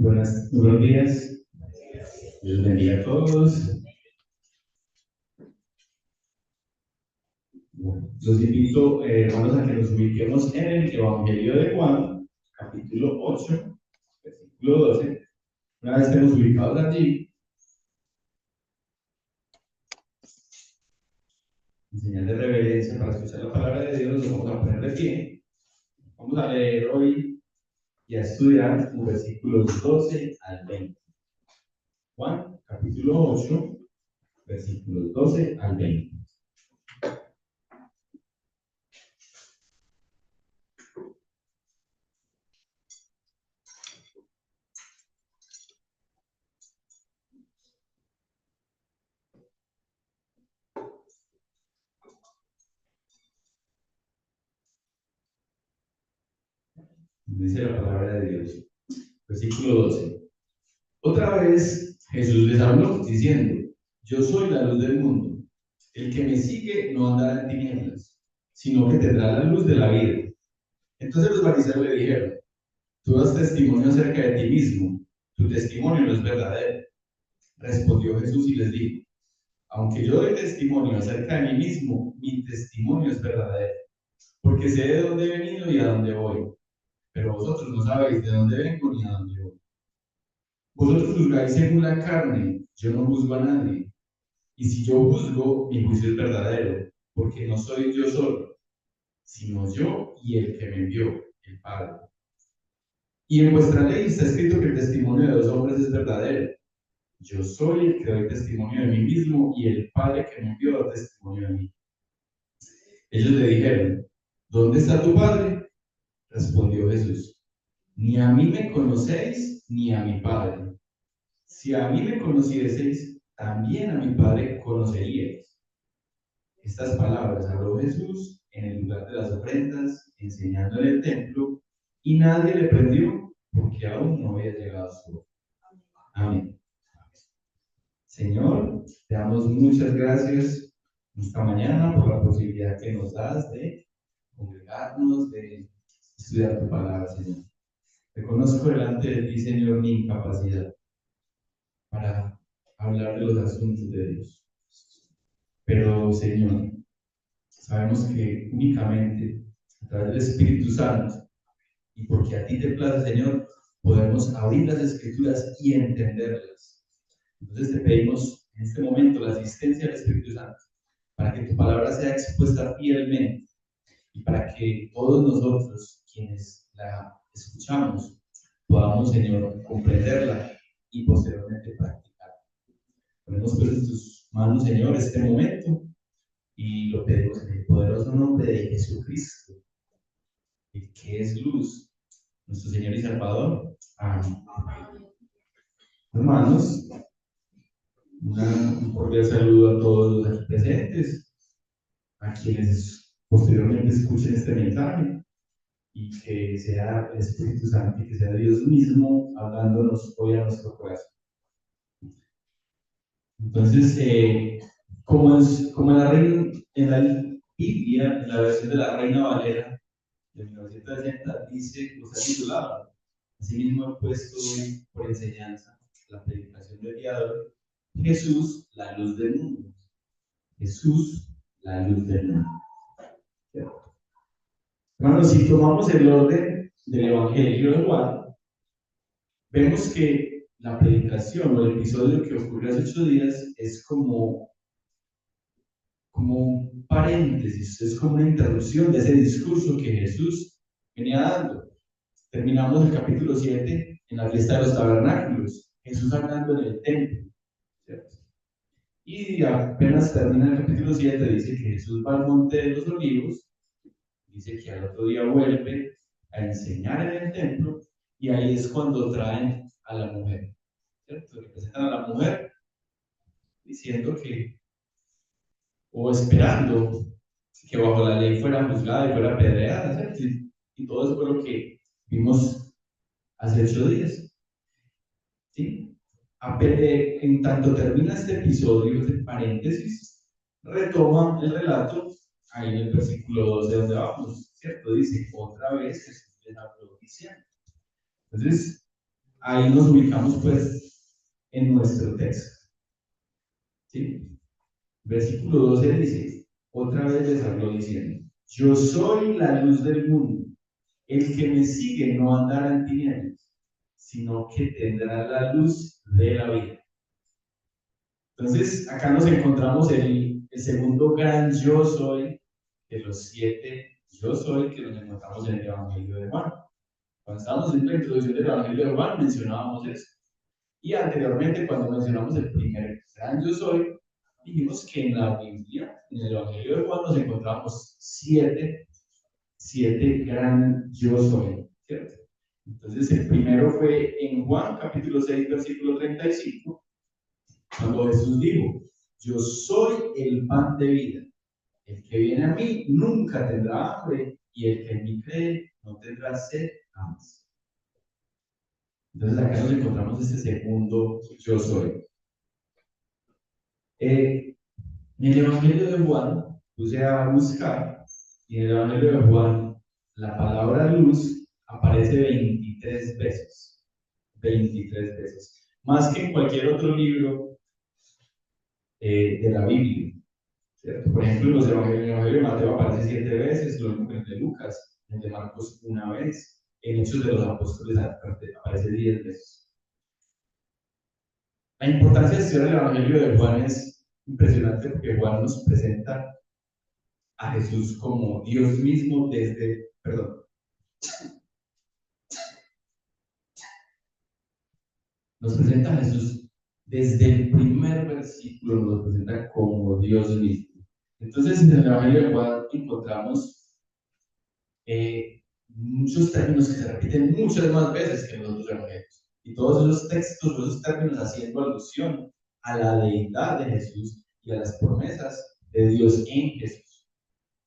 Muy buenos días. Dios bendiga a todos. Los invito, hermanos, a que nos ubiquemos en el Evangelio de Juan, capítulo 8, versículo 12. Una vez estemos ubicados allí, en señal de reverencia para escuchar la palabra de Dios, nos vamos a poner de pie. Vamos a leer hoy y a estudiar los versículos 12 al 20. Juan, capítulo 8, versículos 12 al 20. Dice la palabra de Dios. Versículo 12. Otra vez Jesús les habló diciendo: Yo soy la luz del mundo. El que me sigue no andará en tinieblas, sino que tendrá la luz de la vida. Entonces los fariseos le dijeron: Tú das testimonio acerca de ti mismo, tu testimonio no es verdadero. Respondió Jesús y les dijo: Aunque yo doy testimonio acerca de mí mismo, mi testimonio es verdadero, porque sé de dónde he venido y a dónde voy. Pero vosotros no sabéis de dónde vengo ni a dónde voy. Vosotros juzgáis según la carne, yo no juzgo a nadie. Y si yo juzgo, mi juicio es verdadero, porque no soy yo solo, sino yo y el que me envió, el Padre. Y en vuestra ley está escrito que el testimonio de dos hombres es verdadero. Yo soy el que doy testimonio de mí mismo y el Padre que me envió da testimonio de mí. Ellos le dijeron: ¿Dónde está tu Padre? Respondió Jesús: Ni a mí me conocéis ni a mi Padre. Si a mí me conocieseis, también a mi Padre conoceríais. Estas palabras habló Jesús en el lugar de las ofrendas, enseñando en el templo, y nadie le prendió porque aún no había llegado su hora. Amén. Señor, te damos muchas gracias esta mañana por la posibilidad que nos das de congregarnos, de estudiar tu palabra, Señor. Reconozco delante de ti, Señor, mi incapacidad para hablar de los asuntos de Dios. Pero, Señor, sabemos que únicamente a través del Espíritu Santo, y porque a ti te place, Señor, podemos abrir las Escrituras y entenderlas. Entonces te pedimos en este momento la asistencia del Espíritu Santo, para que tu palabra sea expuesta fielmente y para que todos nosotros, quienes la escuchamos, podamos, Señor, comprenderla y posteriormente practicarla. Ponemos pues en tus manos, Señor, este momento y lo pedimos en el poderoso nombre de Jesucristo, el que es luz, nuestro Señor y Salvador. Amén. Hermanos, un cordial saludo a todos los aquí presentes, a quienes posteriormente escuchen este mensaje, y que sea el Espíritu Santo y que sea Dios mismo hablándonos hoy a nuestro corazón. Entonces, como en la Biblia, en la versión de la Reina Valera de 1960, dice, lo está titulado: Asimismo he puesto hoy por enseñanza la predicación del día de hoy: Jesús, la luz del mundo. Jesús, la luz del mundo. Hermanos, si tomamos el orden del Evangelio de Juan, vemos que la predicación o el episodio que ocurrió hace 8 días es como un paréntesis, es como una interrupción de ese discurso que Jesús venía dando. Terminamos el capítulo 7 en la fiesta de los tabernáculos, Jesús hablando en el templo, ¿cierto? Y apenas termina el capítulo 7, dice que Jesús va al monte de los olivos, dice que al otro día vuelve a enseñar en el templo, y ahí es cuando traen a la mujer, ¿cierto? Representan a la mujer diciendo que, o esperando, que bajo la ley fuera juzgada y fuera apedreada, ¿cierto? Y todo eso fue lo que vimos hace 8 días, ¿sí? En tanto termina este episodio, este paréntesis, retoma el relato ahí en el versículo 12 donde vamos, ¿cierto? Dice: otra vez Jesús les habló diciendo. Entonces, ahí nos ubicamos pues en nuestro texto. ¿Sí? Versículo 12 dice, otra vez les habló diciendo, yo soy la luz del mundo, el que me sigue no andará en tinieblas, sino que tendrá la luz de la vida. Entonces, acá nos encontramos el segundo gran yo soy de los 7 yo soy que nos encontramos en el Evangelio de Juan. Cuando estábamos en la introducción del Evangelio de Juan, mencionábamos eso. Y anteriormente, cuando mencionamos el primer gran yo soy, dijimos que en la Biblia, en el Evangelio de Juan, nos encontramos siete gran yo soy, ¿cierto? Entonces, el primero fue en Juan, capítulo 6, versículo 35, cuando Jesús dijo, yo soy el pan de vida. El que viene a mí nunca tendrá hambre y el que en mí cree no tendrá sed jamás. Entonces acá nos encontramos este segundo yo soy. En el Evangelio de Juan, puse a buscar, y en el Evangelio de Juan, la palabra luz aparece 23 veces. 23 veces. Más que en cualquier otro libro de la Biblia. ¿Cierto? Por ejemplo, en el Evangelio de Mateo aparece 7 veces, lo mismo que en el de Lucas, en el de Marcos una vez, en Hechos de los Apóstoles aparece 10 veces. La importancia de estudiar el Evangelio de Juan es impresionante porque Juan nos presenta a Jesús como Dios mismo nos presenta a Jesús desde el primer versículo, nos presenta como Dios mismo. Entonces, en el Evangelio de Juan encontramos muchos términos que se repiten muchas más veces que en los otros evangelios. Y todos esos textos, esos términos haciendo alusión a la deidad de Jesús y a las promesas de Dios en Jesús.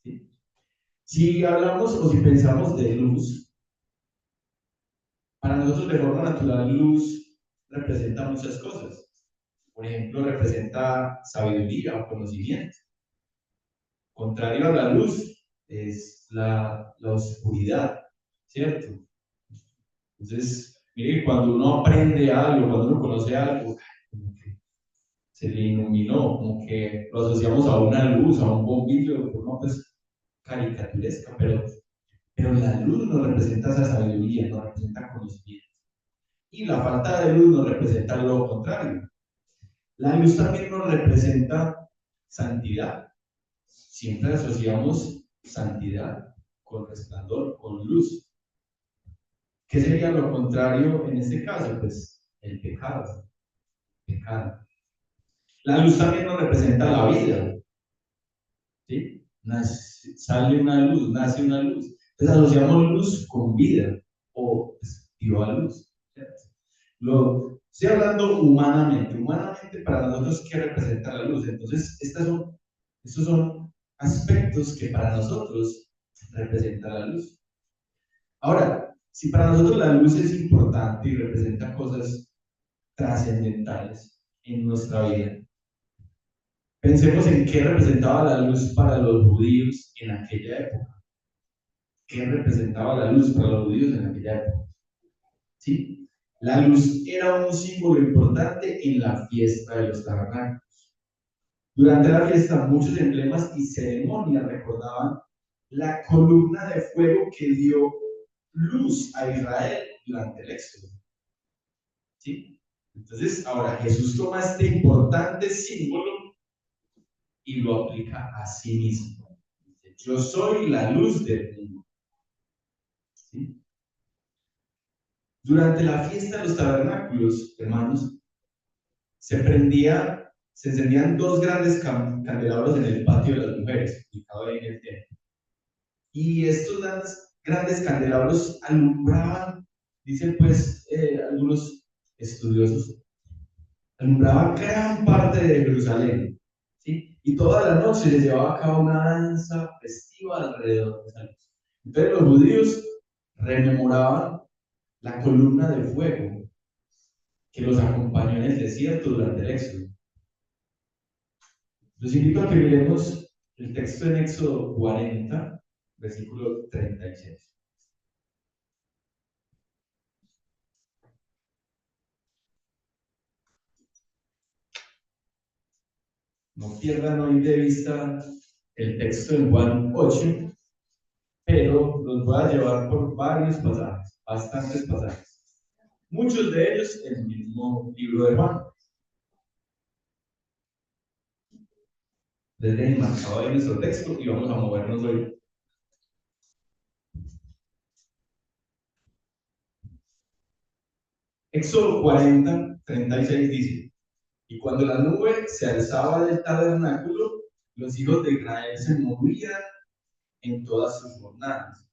¿Sí? Si hablamos o si pensamos de luz, para nosotros de forma natural luz representa muchas cosas. Por ejemplo, representa sabiduría o conocimiento. Contrario a la luz es la oscuridad, ¿cierto? Entonces, mire, cuando uno aprende algo, cuando uno conoce algo, como que se le iluminó, como que lo asociamos a una luz, a un bombillo de forma pues caricaturesca, pero la luz nos representa esa sabiduría, nos representa conocimiento. Y la falta de luz nos representa lo contrario. La luz también nos representa santidad. Siempre asociamos santidad con resplandor, con luz. ¿Qué sería lo contrario en este caso? Pues el pecado. Pecado. La luz también nos representa la vida. ¿Sí? Sale una luz, nace una luz. Entonces asociamos luz con vida o pues, dio a luz. ¿Cierto? Estoy hablando humanamente. Humanamente, para nosotros, ¿qué representa la luz? Entonces, estos son aspectos que para nosotros representa la luz. Ahora, si para nosotros la luz es importante y representa cosas trascendentales en nuestra vida, pensemos en qué representaba la luz para los judíos en aquella época. ¿Qué representaba la luz para los judíos en aquella época? ¿Sí? La luz era un símbolo importante en la fiesta de los tabernáculos. Durante la fiesta, muchos emblemas y ceremonias recordaban la columna de fuego que dio luz a Israel durante el Éxodo. ¿Sí? Entonces, ahora Jesús toma este importante símbolo y lo aplica a sí mismo. Dice, yo soy la luz del mundo. ¿Sí? Durante la fiesta de los tabernáculos, hermanos, se encendían dos grandes candelabros en el patio de las mujeres, ubicado ahí en el templo. Y estos grandes candelabros alumbraban, dicen pues algunos estudiosos, alumbraban gran parte de Jerusalén. ¿Sí? Y toda la noche se llevaba a cabo una danza festiva alrededor de esa luz. Entonces los judíos rememoraban la columna de fuego que los acompañó en el desierto durante el Éxodo. Los invito a que miremos el texto en Éxodo 40, versículo 36. No pierdan hoy de vista el texto en Juan 8, pero los voy a llevar por varios pasajes, bastantes pasajes. Muchos de ellos en el mismo libro de Juan. Les dejo marcado ahí nuestro texto y vamos a movernos hoy. Éxodo 40, 36 dice: Y cuando la nube se alzaba del tabernáculo, los hijos de Israel se movían en todas sus jornadas.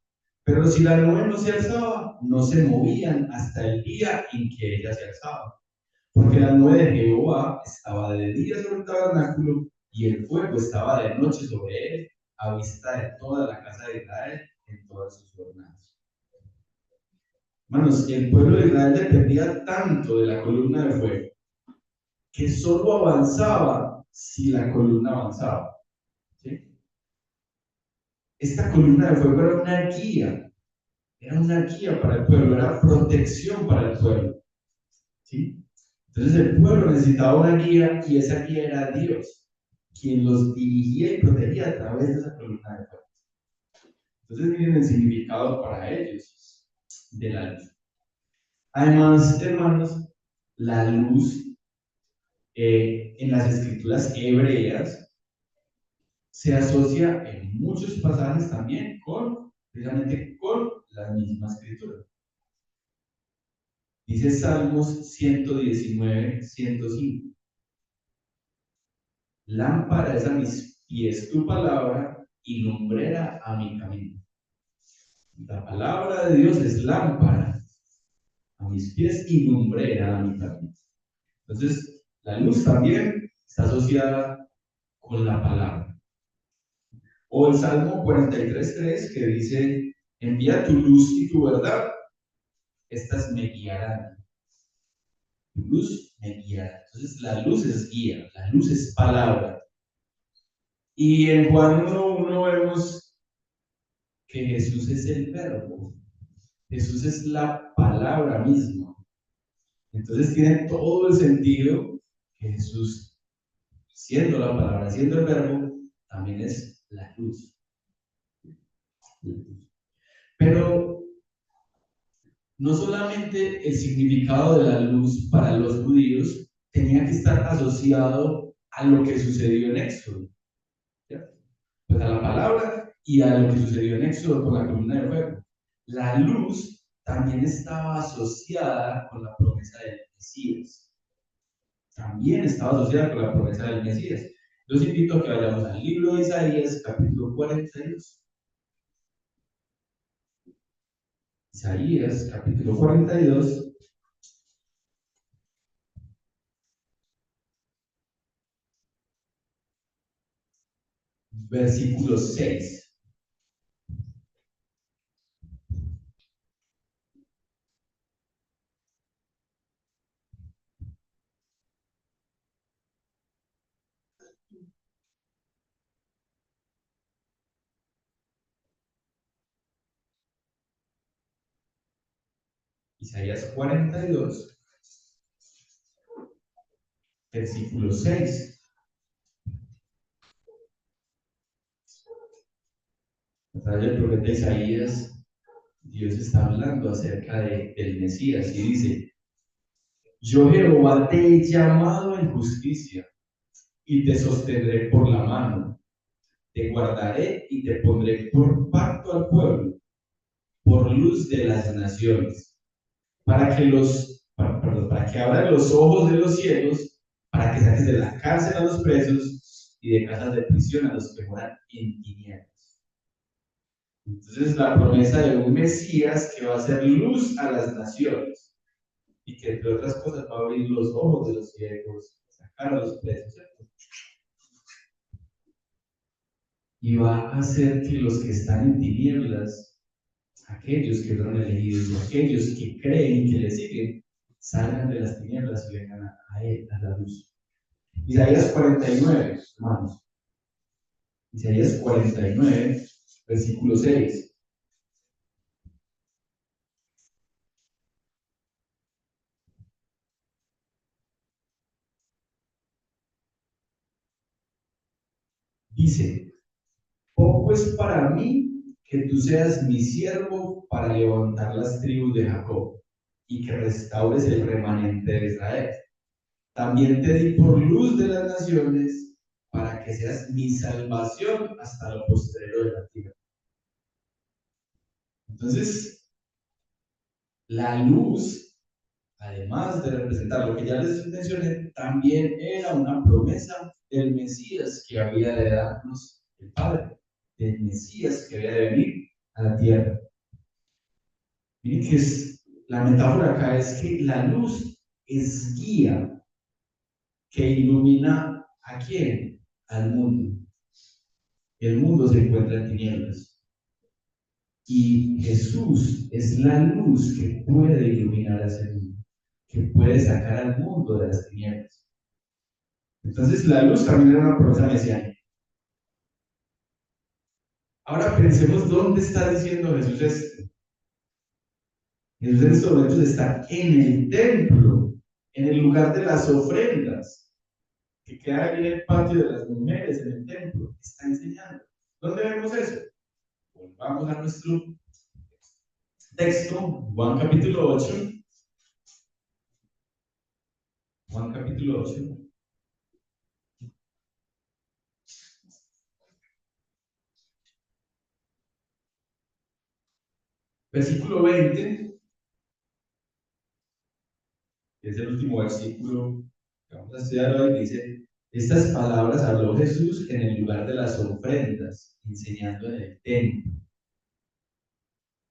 Pero si la nube no se alzaba, no se movían hasta el día en que ella se alzaba. Porque la nube de Jehová estaba de día sobre el tabernáculo y el fuego estaba de noche sobre él, a vista de toda la casa de Israel en todas sus jornadas. Hermanos, el pueblo de Israel dependía tanto de la columna de fuego que solo avanzaba si la columna avanzaba. ¿Sí? Esta columna de fuego era una guía para el pueblo, era protección para el pueblo. ¿Sí? Entonces el pueblo necesitaba una guía y esa guía era Dios, quien los dirigía y protegía a través de esa columna de fuego. Entonces miren el significado para ellos de la luz. Además, hermanos, la luz en las escrituras hebreas se asocia en muchos pasajes también precisamente con la misma escritura. Dice Salmos 119, 105. Lámpara es a mis pies tu palabra y lumbrera a mi camino. La palabra de Dios es lámpara a mis pies y lumbrera a mi camino. Entonces, la luz también está asociada con la palabra. O el Salmo 43:3 que dice: envía tu luz y tu verdad, estas me guiarán. Tu luz me guiará. Entonces, la luz es guía, la luz es palabra. Y en Juan 1:1 vemos que Jesús es el verbo. Jesús es la palabra misma. Entonces tiene todo el sentido que Jesús, siendo la palabra, siendo el verbo, también es la luz. Pero no solamente el significado de la luz para los judíos tenía que estar asociado a lo que sucedió en Éxodo, ¿cierto? Pues a la palabra y a lo que sucedió en Éxodo con la columna de fuego. La luz también estaba asociada con la promesa del Mesías. También estaba asociada con la promesa del Mesías. Los invito a que vayamos al libro de Isaías, capítulo 42. Isaías, capítulo 42. Versículo 6. Isaías 42, versículo 6. A través del profeta Isaías, Dios está hablando acerca del Mesías y dice: yo Jehová te he llamado en justicia y te sostendré por la mano, te guardaré y te pondré por pacto al pueblo, por luz de las naciones, para que abran los ojos de los ciegos, para que saques de la cárcel a los presos y de casas de prisión a los que moran en tinieblas. Entonces, la promesa de un Mesías que va a ser luz a las naciones y que, entre otras cosas, va a abrir los ojos de los ciegos, sacar a los presos, ¿cierto? Y va a hacer que los que están en tinieblas, aquellos que fueron elegidos y aquellos que creen y que le siguen, salgan de las tinieblas y vengan a él, a la luz. Isaías 49, hermanos. Isaías 49, versículo 6. Dice, poco es para mí que tú seas mi siervo para levantar las tribus de Jacob y que restaures el remanente de Israel. También te di por luz de las naciones para que seas mi salvación hasta lo postrero de la tierra. Entonces, la luz, además de representar lo que ya les mencioné, también era una promesa del Mesías que había de darnos el Padre, del Mesías que había de venir a la tierra. Miren que la metáfora acá es que la luz es guía que ilumina ¿a quién? Al mundo. El mundo se encuentra en tinieblas. Y Jesús es la luz que puede iluminar a ese mundo, que puede sacar al mundo de las tinieblas. Entonces la luz también era una promesa mesiánica. Ahora pensemos dónde está diciendo Jesús esto. Jesús en estos momentos está en el templo, en el lugar de las ofrendas, que queda ahí en el patio de las mujeres, en el templo. Está enseñando. ¿Dónde vemos eso? Volvamos a nuestro texto, Juan capítulo 8. Juan capítulo 8. Versículo 20, que es el último versículo que vamos a estudiar hoy, dice, estas palabras habló Jesús en el lugar de las ofrendas, enseñando en el templo.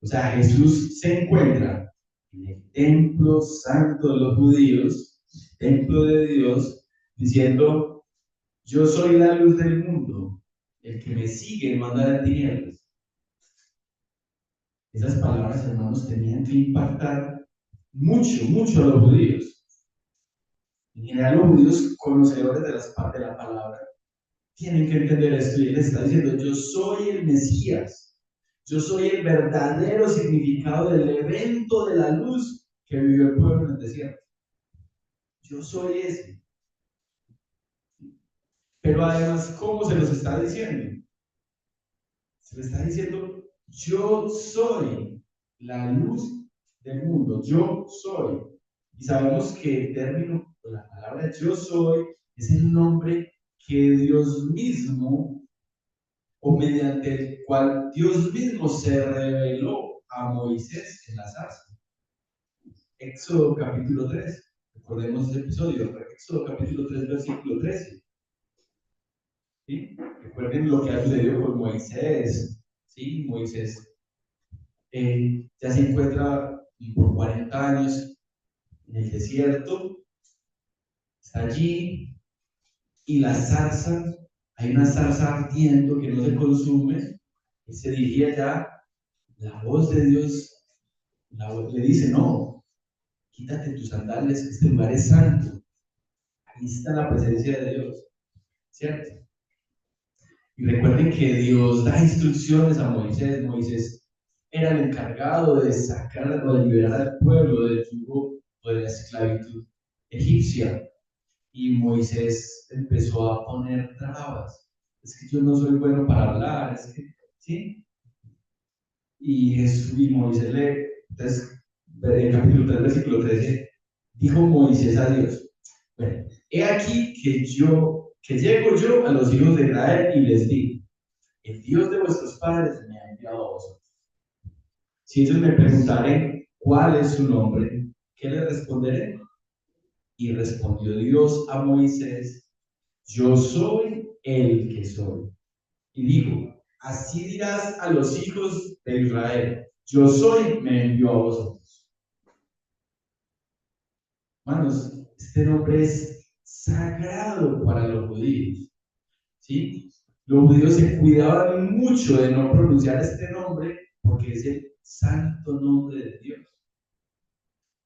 O sea, Jesús se encuentra en el templo santo de los judíos, templo de Dios, diciendo, yo soy la luz del mundo, el que me sigue no anda en tinieblas. Esas palabras, hermanos, tenían que impactar mucho, mucho a los judíos. En general, los judíos conocedores de la palabra tienen que entender esto. Y él está diciendo, yo soy el Mesías. Yo soy el verdadero significado del evento de la luz que vivió el pueblo en el desierto. Yo soy ese. Pero además, ¿cómo se los está diciendo? Se le está diciendo, yo soy la luz del mundo. Yo soy. Y sabemos que el término, la palabra yo soy, es el nombre que Dios mismo, o mediante el cual Dios mismo se reveló a Moisés en la zarza. Éxodo capítulo 3. Recordemos ese episodio. Éxodo capítulo 3, versículo 13. ¿Sí? Recuerden lo que ha sucedido con Moisés. ¿Sí? Moisés ya se encuentra por 40 años en el desierto. Está allí y la zarza, hay una zarza ardiendo que no se consume. Y se dirige allá. La voz de Dios le dice, no, quítate tus sandalias, este lugar es santo. Ahí está la presencia de Dios, ¿cierto? Y recuerden que Dios da instrucciones a Moisés. Moisés era el encargado de sacar o de liberar al pueblo del yugo o de la esclavitud egipcia. Y Moisés empezó a poner trabas. Es que yo no soy bueno para hablar, es que, ¿sí? Y, Jesús, y Moisés entonces, en el capítulo 3, versículo 13, dijo Moisés a Dios, bueno, he aquí que llego yo a los hijos de Israel y les digo, el Dios de vuestros padres me ha enviado a vosotros. Si ellos me preguntaren cuál es su nombre, ¿qué les responderé? Y respondió Dios a Moisés, yo soy el que soy. Y dijo, así dirás a los hijos de Israel, yo soy, me envió a vosotros. Hermanos, este nombre es sagrado para los judíos. ¿Sí? Los judíos se cuidaban mucho de no pronunciar este nombre porque es el santo nombre de Dios.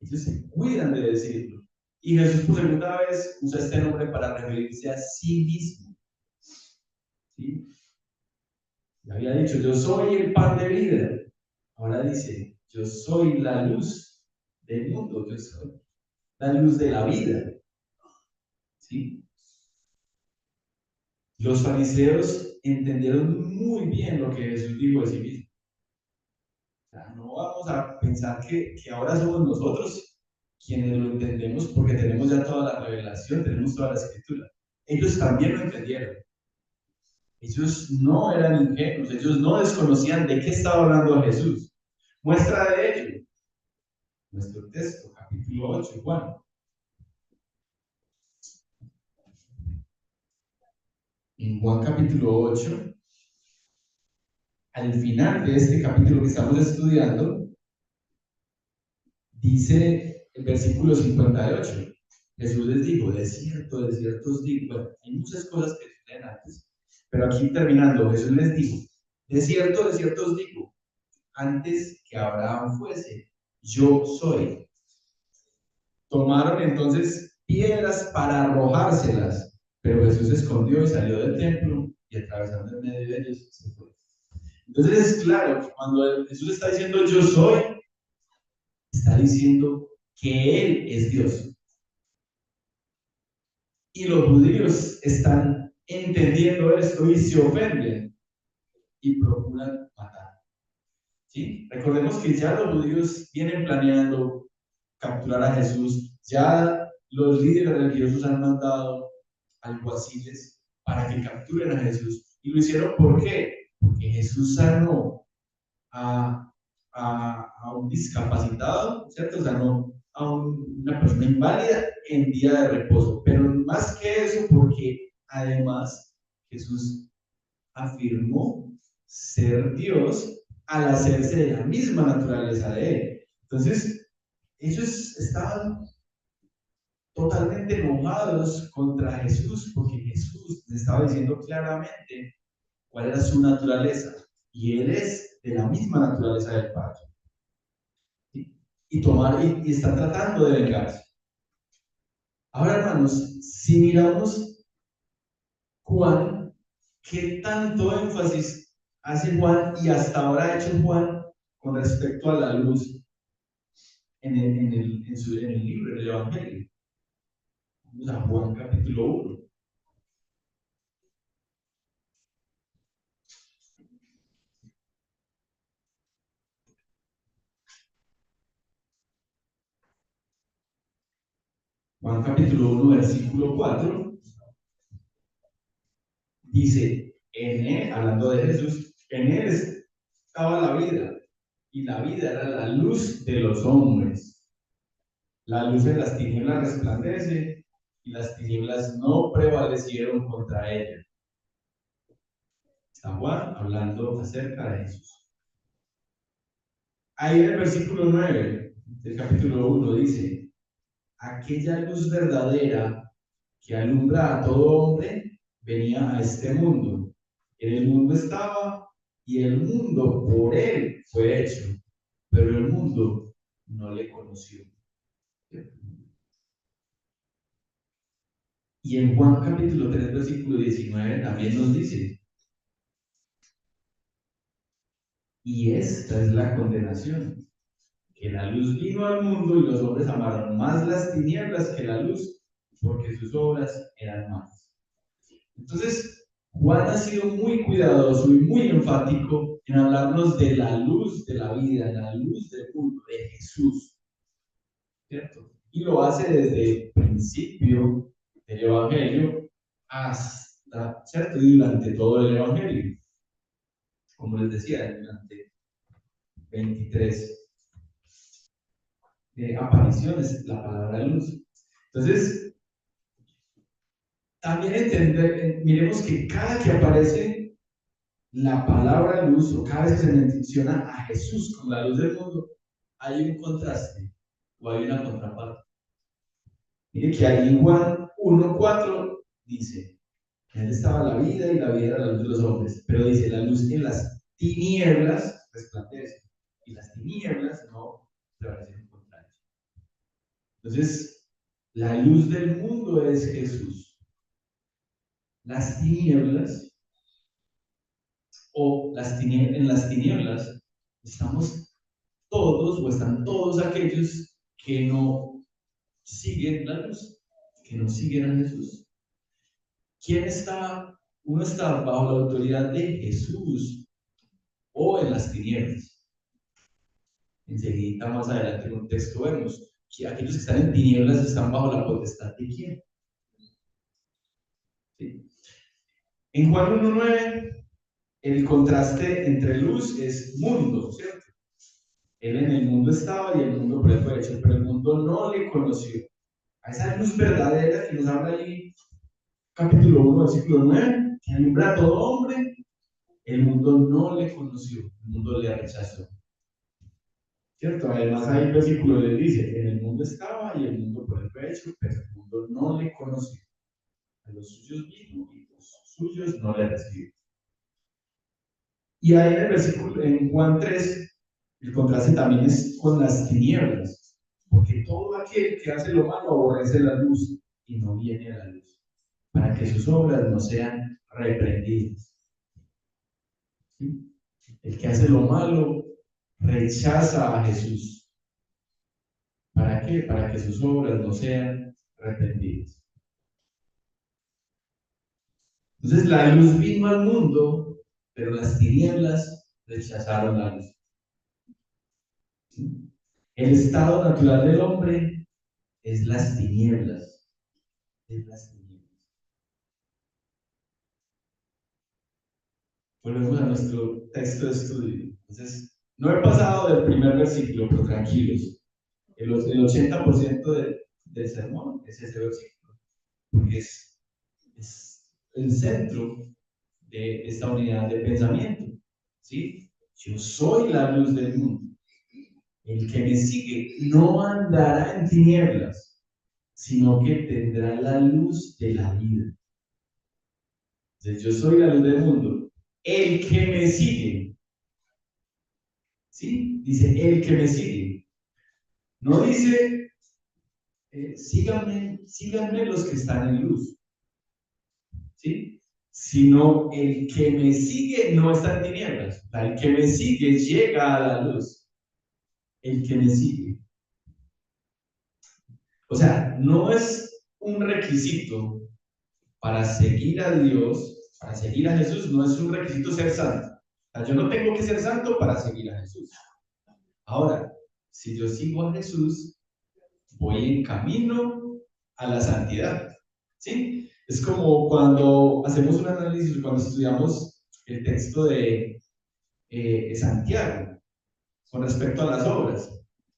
Ellos se cuidan de decirlo. Y Jesús por segunda vez usa este nombre para referirse a sí mismo. ¿Sí? Ya había dicho, yo soy el pan de vida. Ahora dice, yo soy la luz del mundo, yo soy la luz de la vida. ¿Sí? Los fariseos entendieron muy bien lo que Jesús dijo de sí mismo. O sea, no vamos a pensar que ahora somos nosotros quienes lo entendemos porque tenemos ya toda la revelación, tenemos toda la escritura. Ellos también lo entendieron. Ellos no eran ingenuos, ellos no desconocían de qué estaba hablando Jesús. Muestra de ello, nuestro texto, capítulo 8, Juan. En Juan capítulo 8, al final de este capítulo que estamos estudiando, dice el versículo 58. Jesús les dijo, de cierto os digo, bueno, hay muchas cosas que suceden antes, pero aquí terminando, Jesús les dijo, de cierto os digo, antes que Abraham fuese, yo soy. Tomaron entonces piedras para arrojárselas, pero Jesús se escondió y salió del templo y atravesando en medio de ellos se fue. Entonces es claro que cuando Jesús está diciendo yo soy, está diciendo que Él es Dios. Y los judíos están entendiendo esto y se ofenden y procuran matar. ¿Sí? Recordemos que ya los judíos vienen planeando capturar a Jesús, ya los líderes religiosos han mandado alguaciles para que capturen a Jesús. ¿Y lo hicieron por qué? Porque Jesús sanó a un discapacitado, ¿cierto? Sanó a una persona inválida en día de reposo. Pero más que eso, porque además Jesús afirmó ser Dios al hacerse de la misma naturaleza de Él. Entonces, ellos estaban totalmente enojados contra Jesús porque Jesús les estaba diciendo claramente cuál era su naturaleza y Él es de la misma naturaleza del Padre. ¿Sí? Y está tratando de vengarse. Ahora, hermanos, si miramos Juan, ¿qué tanto énfasis hace Juan y hasta ahora ha hecho Juan con respecto a la luz en el libro del Evangelio? Vamos a Juan capítulo 1. Juan capítulo 1, versículo 4, dice, en él, hablando de Jesús, en él estaba la vida, y la vida era la luz de los hombres. La luz de las tinieblas resplandece, y las tinieblas no prevalecieron contra ella. Está Juan hablando acerca de Jesús. Ahí en el versículo 9 del capítulo 1 dice, aquella luz verdadera que alumbra a todo hombre venía a este mundo. En el mundo estaba y el mundo por él fue hecho, pero el mundo no le conoció. Y en Juan capítulo 3, versículo 19 también nos dice, y esta es la condenación, que la luz vino al mundo y los hombres amaron más las tinieblas que la luz, porque sus obras eran malas. Entonces, Juan ha sido muy cuidadoso y muy enfático en hablarnos de la luz de la vida, la luz del mundo, de Jesús, ¿cierto? Y lo hace desde el principio del Evangelio hasta, ¿cierto? Y durante todo el Evangelio, como les decía, durante 23 apariciones, la palabra luz. Entonces, también miremos que cada que aparece la palabra luz, o cada vez que se menciona a Jesús como la luz del mundo, hay un contraste o hay una contraparte. Mire que ahí en Juan 1:4 dice, que en él estaba la vida y la vida era la luz de los hombres, pero dice, la luz en las tinieblas resplandece, y las tinieblas no prevalecen contra ella. Entonces, la luz del mundo es Jesús. Las tinieblas, en las tinieblas, estamos todos o están todos aquellos que no siguen la luz, que no siguen a Jesús. ¿Quién está uno está bajo la autoridad de Jesús o en las tinieblas. Enseguida, más adelante en un texto vemos que aquellos que están en tinieblas están bajo la potestad de quién. ¿Sí? En Juan 1:9, el contraste entre luz es mundo, ¿cierto? Él en el mundo estaba y el mundo por él fue hecho, pero el mundo no le conoció. A esa luz verdadera que nos habla ahí, capítulo 1, versículo 9, que alumbra a todo hombre, el mundo no le conoció, el mundo le rechazó. ¿Cierto? Además, ahí el versículo le dice: en el mundo estaba y el mundo por él fue hecho, pero el mundo no le conoció. A los suyos vino y los suyos no le recibieron. Y ahí en el versículo, en Juan 3, el contraste también es con las tinieblas, porque todo aquel que hace lo malo aborrece la luz y no viene a la luz, para que sus obras no sean reprendidas. ¿Sí? El que hace lo malo rechaza a Jesús. ¿Para qué? Para que sus obras no sean reprendidas. Entonces la luz vino al mundo, pero las tinieblas rechazaron la luz. ¿Sí? El estado natural del hombre es las tinieblas. Es las tinieblas. Volvemos a nuestro texto de estudio. Entonces, no he pasado del primer versículo, pero tranquilos. El 80% del sermón es ese versículo, porque es el centro de esta unidad de pensamiento. ¿Sí? Yo soy la luz del mundo. El que me sigue no andará en tinieblas, sino que tendrá la luz de la vida. Entonces, yo soy la luz del mundo. El que me sigue, ¿sí? Dice, el que me sigue. No dice, síganme los que están en luz, ¿sí? Sino el que me sigue no está en tinieblas. El que me sigue llega a la luz. El que me sigue. O sea, no es un requisito para seguir a Dios, para seguir a Jesús, no es un requisito ser santo. O sea, yo no tengo que ser santo para seguir a Jesús. Ahora, si yo sigo a Jesús, voy en camino a la santidad. ¿Sí? Es como cuando hacemos un análisis, cuando estudiamos el texto de Santiago con respecto a las obras.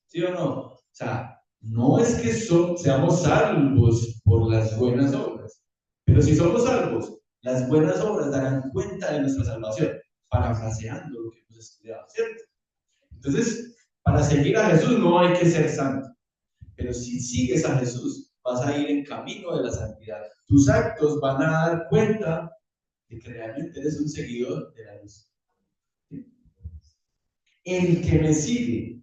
¿Sí o no? O sea, no es que seamos salvos por las buenas obras, pero si somos salvos, las buenas obras darán cuenta de nuestra salvación, parafraseando lo que hemos estudiado, ¿cierto? Entonces, para seguir a Jesús no hay que ser santo, pero si sigues a Jesús, vas a ir en camino de la santidad. Tus actos van a dar cuenta de que realmente eres un seguidor de la luz. El que me sigue.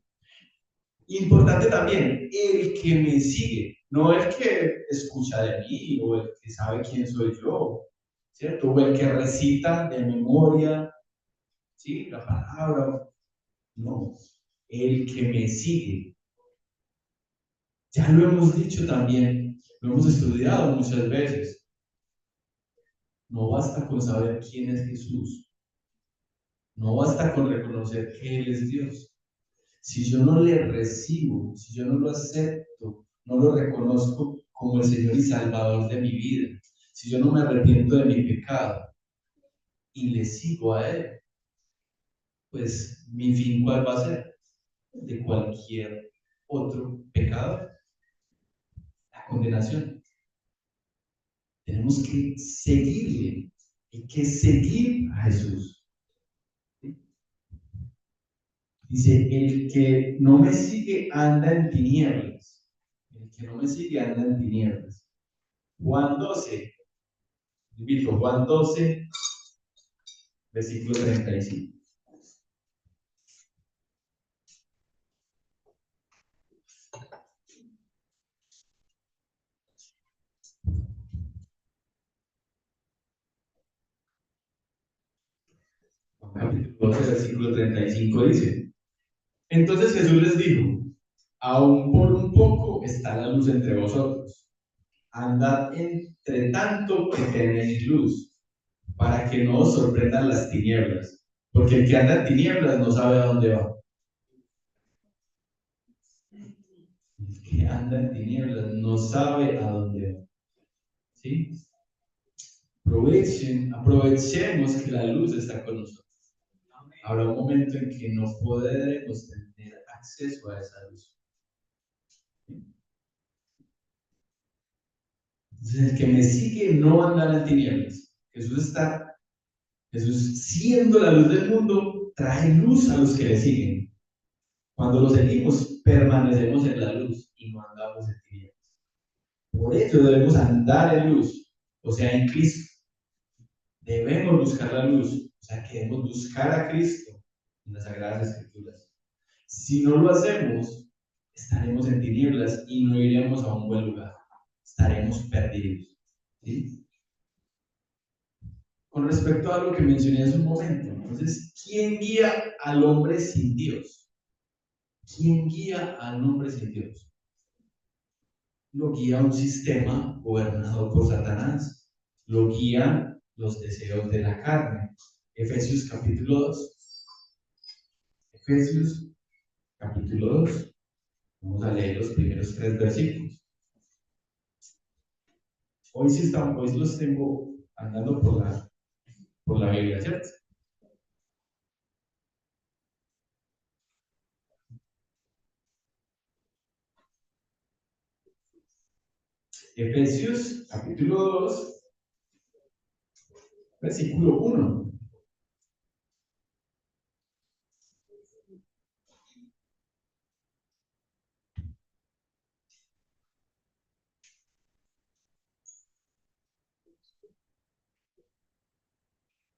Importante también, el que me sigue, no el que escucha de mí o el que sabe quién soy yo, ¿cierto? O el que recita de memoria, ¿sí? La palabra, no, el que me sigue. Ya lo hemos dicho también, lo hemos estudiado muchas veces. No basta con saber quién es Jesús, no basta con reconocer que Él es Dios. Si yo no le recibo, si yo no lo acepto, no lo reconozco como el Señor y Salvador de mi vida, si yo no me arrepiento de mi pecado y le sigo a Él, pues mi fin, ¿cuál va a ser? De cualquier otro pecado, la condenación. Tenemos que seguirle, hay que seguir a Jesús. Dice, el que no me sigue anda en tinieblas. El que no me sigue anda en tinieblas. Juan 12, repito, Juan 12, versículo 35. Juan capítulo 12, versículo 35 dice, entonces Jesús les dijo, aún por un poco está la luz entre vosotros. Andad entre tanto que tenéis luz, para que no os sorprendan las tinieblas, porque el que anda en tinieblas no sabe a dónde va. El que anda en tinieblas no sabe a dónde va. ¿Sí? Aprovechemos que la luz está con nosotros. Habrá un momento en que no podremos tener acceso a esa luz. Entonces, el que me sigue no andará en tinieblas. Jesús siendo la luz del mundo, trae luz a los que le siguen. Cuando lo seguimos, permanecemos en la luz y no andamos en tinieblas. Por ello debemos andar en luz, o sea, en Cristo. Debemos buscar la luz, o sea, que debemos buscar a Cristo en las Sagradas Escrituras. Si no lo hacemos, estaremos en tinieblas y no iremos a un buen lugar. Estaremos perdidos. ¿Sí? Con respecto a lo que mencioné hace un momento, entonces, ¿quién guía al hombre sin Dios? ¿Quién guía al hombre sin Dios? Lo guía un sistema gobernado por Satanás. Lo guían los deseos de la carne. Efesios capítulo 2. Efesios capítulo 2. Vamos a leer los primeros 3 versículos. Hoy los tengo andando por la Biblia, ¿cierto? Efesios capítulo 2, versículo 1.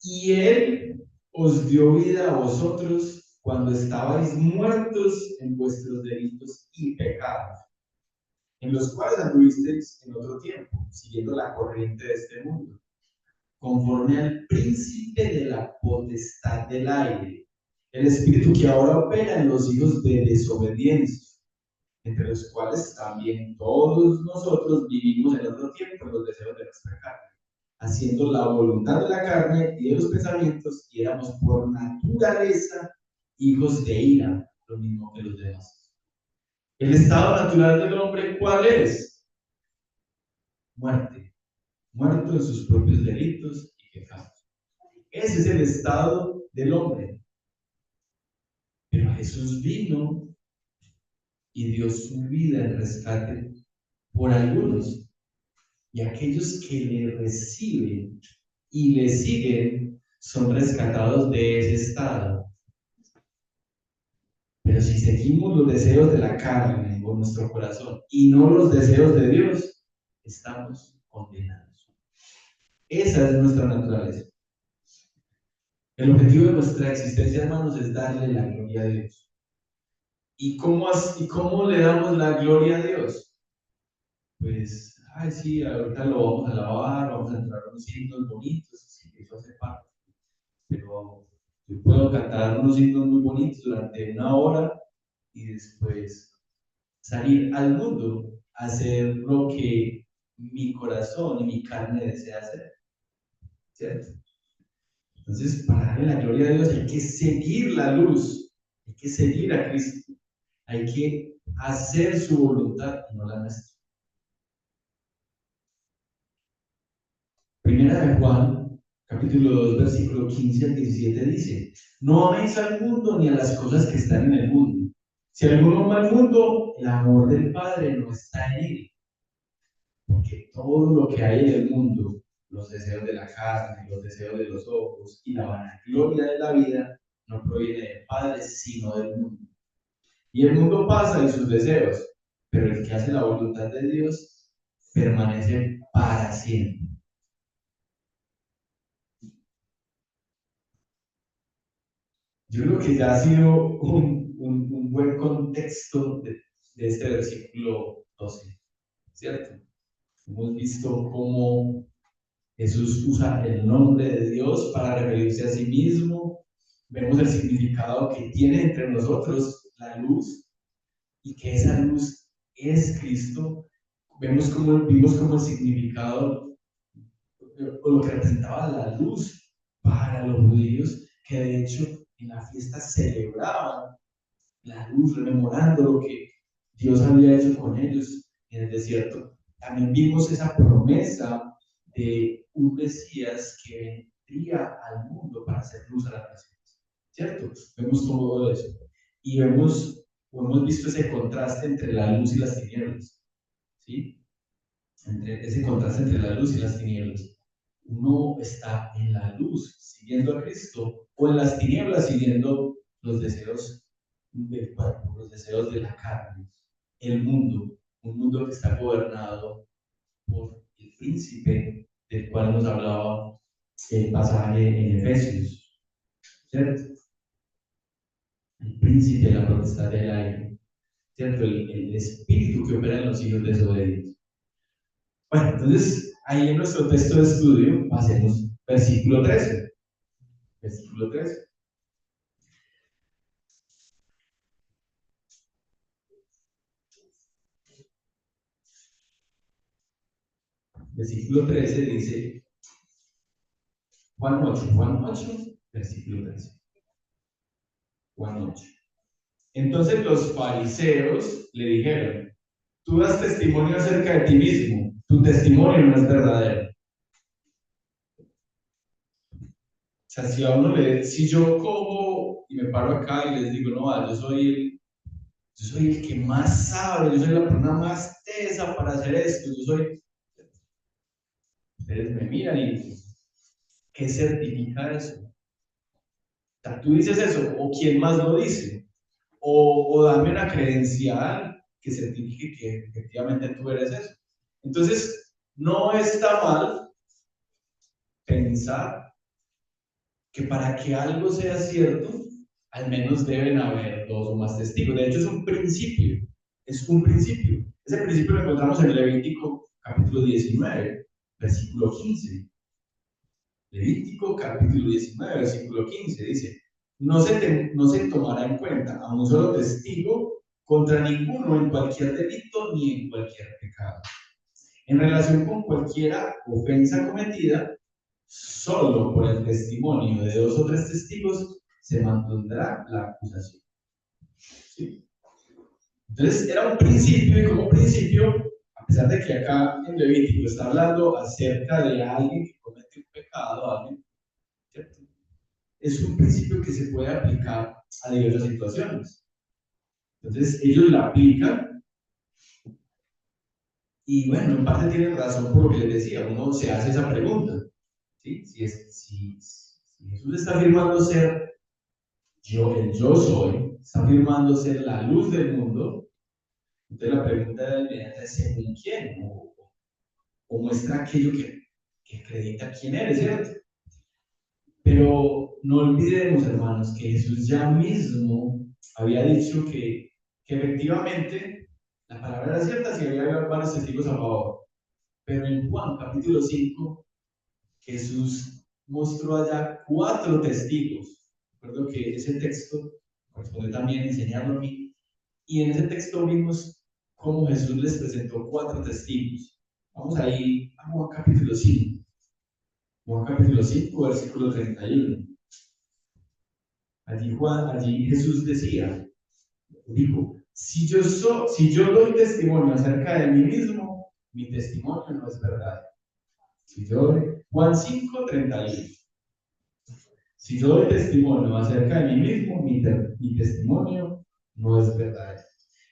Y Él os dio vida a vosotros cuando estabais muertos en vuestros delitos y pecados, en los cuales anduvisteis en otro tiempo, siguiendo la corriente de este mundo, conforme al príncipe de la potestad del aire, el espíritu que ahora opera en los hijos de desobediencia, entre los cuales también todos nosotros vivimos en otro tiempo en los deseos de nuestra carne, haciendo la voluntad de la carne y de los pensamientos, y éramos por naturaleza hijos de ira, lo mismo que los demás. El estado natural del hombre, ¿cuál es? Muerte. Muerto en sus propios delitos y pecados. Ese es el estado del hombre. Pero Jesús vino y dio su vida en rescate por algunos. Y aquellos que le reciben y le siguen son rescatados de ese estado. Pero si seguimos los deseos de la carne o nuestro corazón y no los deseos de Dios, estamos condenados. Esa es nuestra naturaleza. El objetivo de nuestra existencia, hermanos, es darle la gloria a Dios. ¿Y cómo le damos la gloria a Dios? Pues, ay, sí, ahorita lo vamos a alabar, vamos a entrar unos himnos bonitos, sí, eso hace parte. Pero yo puedo cantar unos himnos muy bonitos durante una hora y después salir al mundo a hacer lo que mi corazón y mi carne desea hacer, ¿cierto? Entonces, para darle la gloria a Dios hay que seguir la luz, hay que seguir a Cristo, hay que hacer su voluntad y no la nuestra. Primera de Juan, capítulo 2, versículo 15 al 17 dice: no améis al mundo ni a las cosas que están en el mundo. Si alguno ama al mundo, el amor del Padre no está en él. Porque todo lo que hay en el mundo, los deseos de la carne, los deseos de los ojos y la vanagloria de la vida, no proviene del Padre, sino del mundo. Y el mundo pasa y sus deseos, pero el que hace la voluntad de Dios permanece para siempre. Yo creo que ya ha sido un buen contexto de este versículo 12, ¿cierto? Hemos visto cómo Jesús usa el nombre de Dios para referirse a sí mismo. Vemos el significado que tiene entre nosotros la luz y que esa luz es Cristo. Vimos como el significado o lo que representaba la luz para los judíos, que de hecho en la fiesta celebraban la luz, rememorando lo que Dios había hecho con ellos en el desierto. También vimos esa promesa de un Mesías que vendría al mundo para hacer luz a las naciones, ¿cierto? Vemos todo eso. Y hemos visto ese contraste entre la luz y las tinieblas, ¿sí? Ese contraste entre la luz y las tinieblas. Uno está en la luz siguiendo a Cristo o en las tinieblas siguiendo los deseos del cuerpo, los deseos de la carne, el mundo, un mundo que está gobernado por el príncipe del cual nos hablaba el pasaje en Efesios, ¿cierto? El príncipe de la potestad del aire, ¿cierto? El espíritu que opera en los hijos desobedientes. Bueno, entonces ahí en nuestro texto de estudio hacemos versículo 13. Versículo 13. Versículo 13 dice, Juan 8, versículo 13. Juan 8. Entonces los fariseos le dijeron, tú das testimonio acerca de ti mismo, tu testimonio no es verdadero. O sea, si yo como y me paro acá y les digo, no, yo soy el que más sabe, yo soy la persona más tesa para hacer esto, ustedes me miran y ¿qué certifica eso? O sea, tú dices eso, o quién más lo dice, o dame una credencial que certifique que efectivamente tú eres eso. Entonces, no está mal pensar que para que algo sea cierto, al menos deben haber dos o más testigos. De hecho, es un principio. Es un principio. Ese principio lo encontramos en Levítico capítulo 19, versículo 15. Levítico capítulo 19, versículo 15 dice, no se tomará en cuenta a un solo testigo contra ninguno en cualquier delito ni en cualquier pecado. En relación con cualquiera ofensa cometida, solo por el testimonio de dos o tres testigos se mantendrá la acusación. ¿Sí? Entonces, era un principio, y como principio, a pesar de que acá en Levítico está hablando acerca de alguien que comete un pecado, alguien, ¿cierto? Es un principio que se puede aplicar a diversas situaciones. Entonces, ellos la aplican y, bueno, en parte tienen razón por lo que les decía, uno se hace esa pregunta. ¿Sí? Si Jesús está afirmando ser el yo soy, está afirmando ser la luz del mundo, entonces la pregunta inmediata es ¿según quién? O muestra aquello que acredita quién eres, ¿cierto? Pero no olvidemos, hermanos, que Jesús ya mismo había dicho que efectivamente la palabra era cierta si había varios testigos a favor. Pero en Juan capítulo 5, Jesús mostró allá 4 testigos. Recuerdo que ese texto corresponde también enseñarlo a mí. Y en ese texto vimos cómo Jesús les presentó 4 testigos. Vamos ahí a Juan capítulo 5. Juan capítulo 5, versículo 31. Allí Jesús dijo, si yo doy testimonio acerca de mí mismo, mi testimonio no es verdad. Juan 5, 31. Si yo doy testimonio acerca de mí mismo, mi testimonio no es verdad.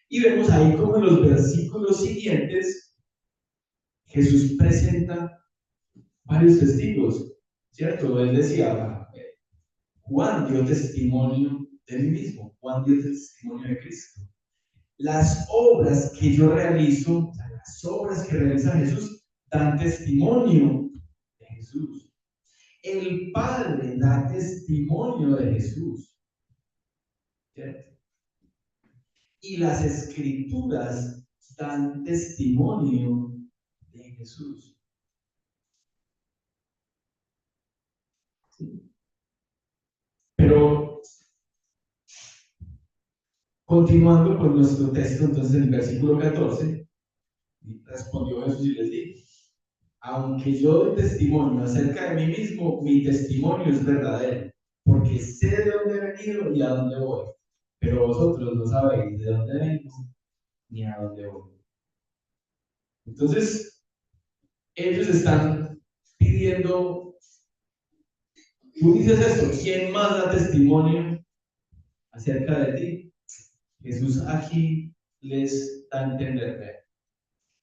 Y vemos ahí como en los versículos siguientes Jesús presenta varios testigos, ¿cierto? Él decía, Juan dio testimonio de mí mismo, Juan dio testimonio de Cristo. Las obras que yo realizo, las obras que realiza Jesús, dan testimonio de Jesús. El Padre da testimonio de Jesús, ¿cierto? Y las Escrituras dan testimonio de Jesús. ¿Sí? Pero continuando con nuestro texto, entonces en el versículo 14, respondió Jesús y les dijo, aunque yo doy testimonio acerca de mí mismo, mi testimonio es verdadero, porque sé de dónde he venido y a dónde voy. Pero vosotros no sabéis de dónde vengo ni a dónde voy. Entonces, ellos están pidiendo, tú dices esto, ¿quién más da testimonio acerca de ti? Jesús aquí les da a entender, vean,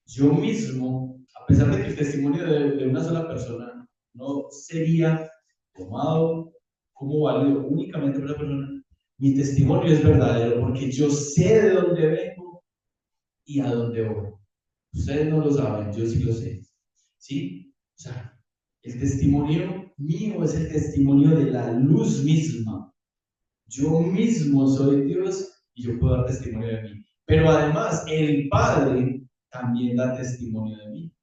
yo mismo, a pesar de que el testimonio de una sola persona no sería tomado como válido únicamente por una persona, mi testimonio es verdadero porque yo sé de dónde vengo y a dónde voy. Ustedes no lo saben, yo sí lo sé. ¿Sí? O sea, el testimonio mío es el testimonio de la luz misma. Yo mismo soy Dios y yo puedo dar testimonio de mí. Pero además, el Padre también da testimonio de mí.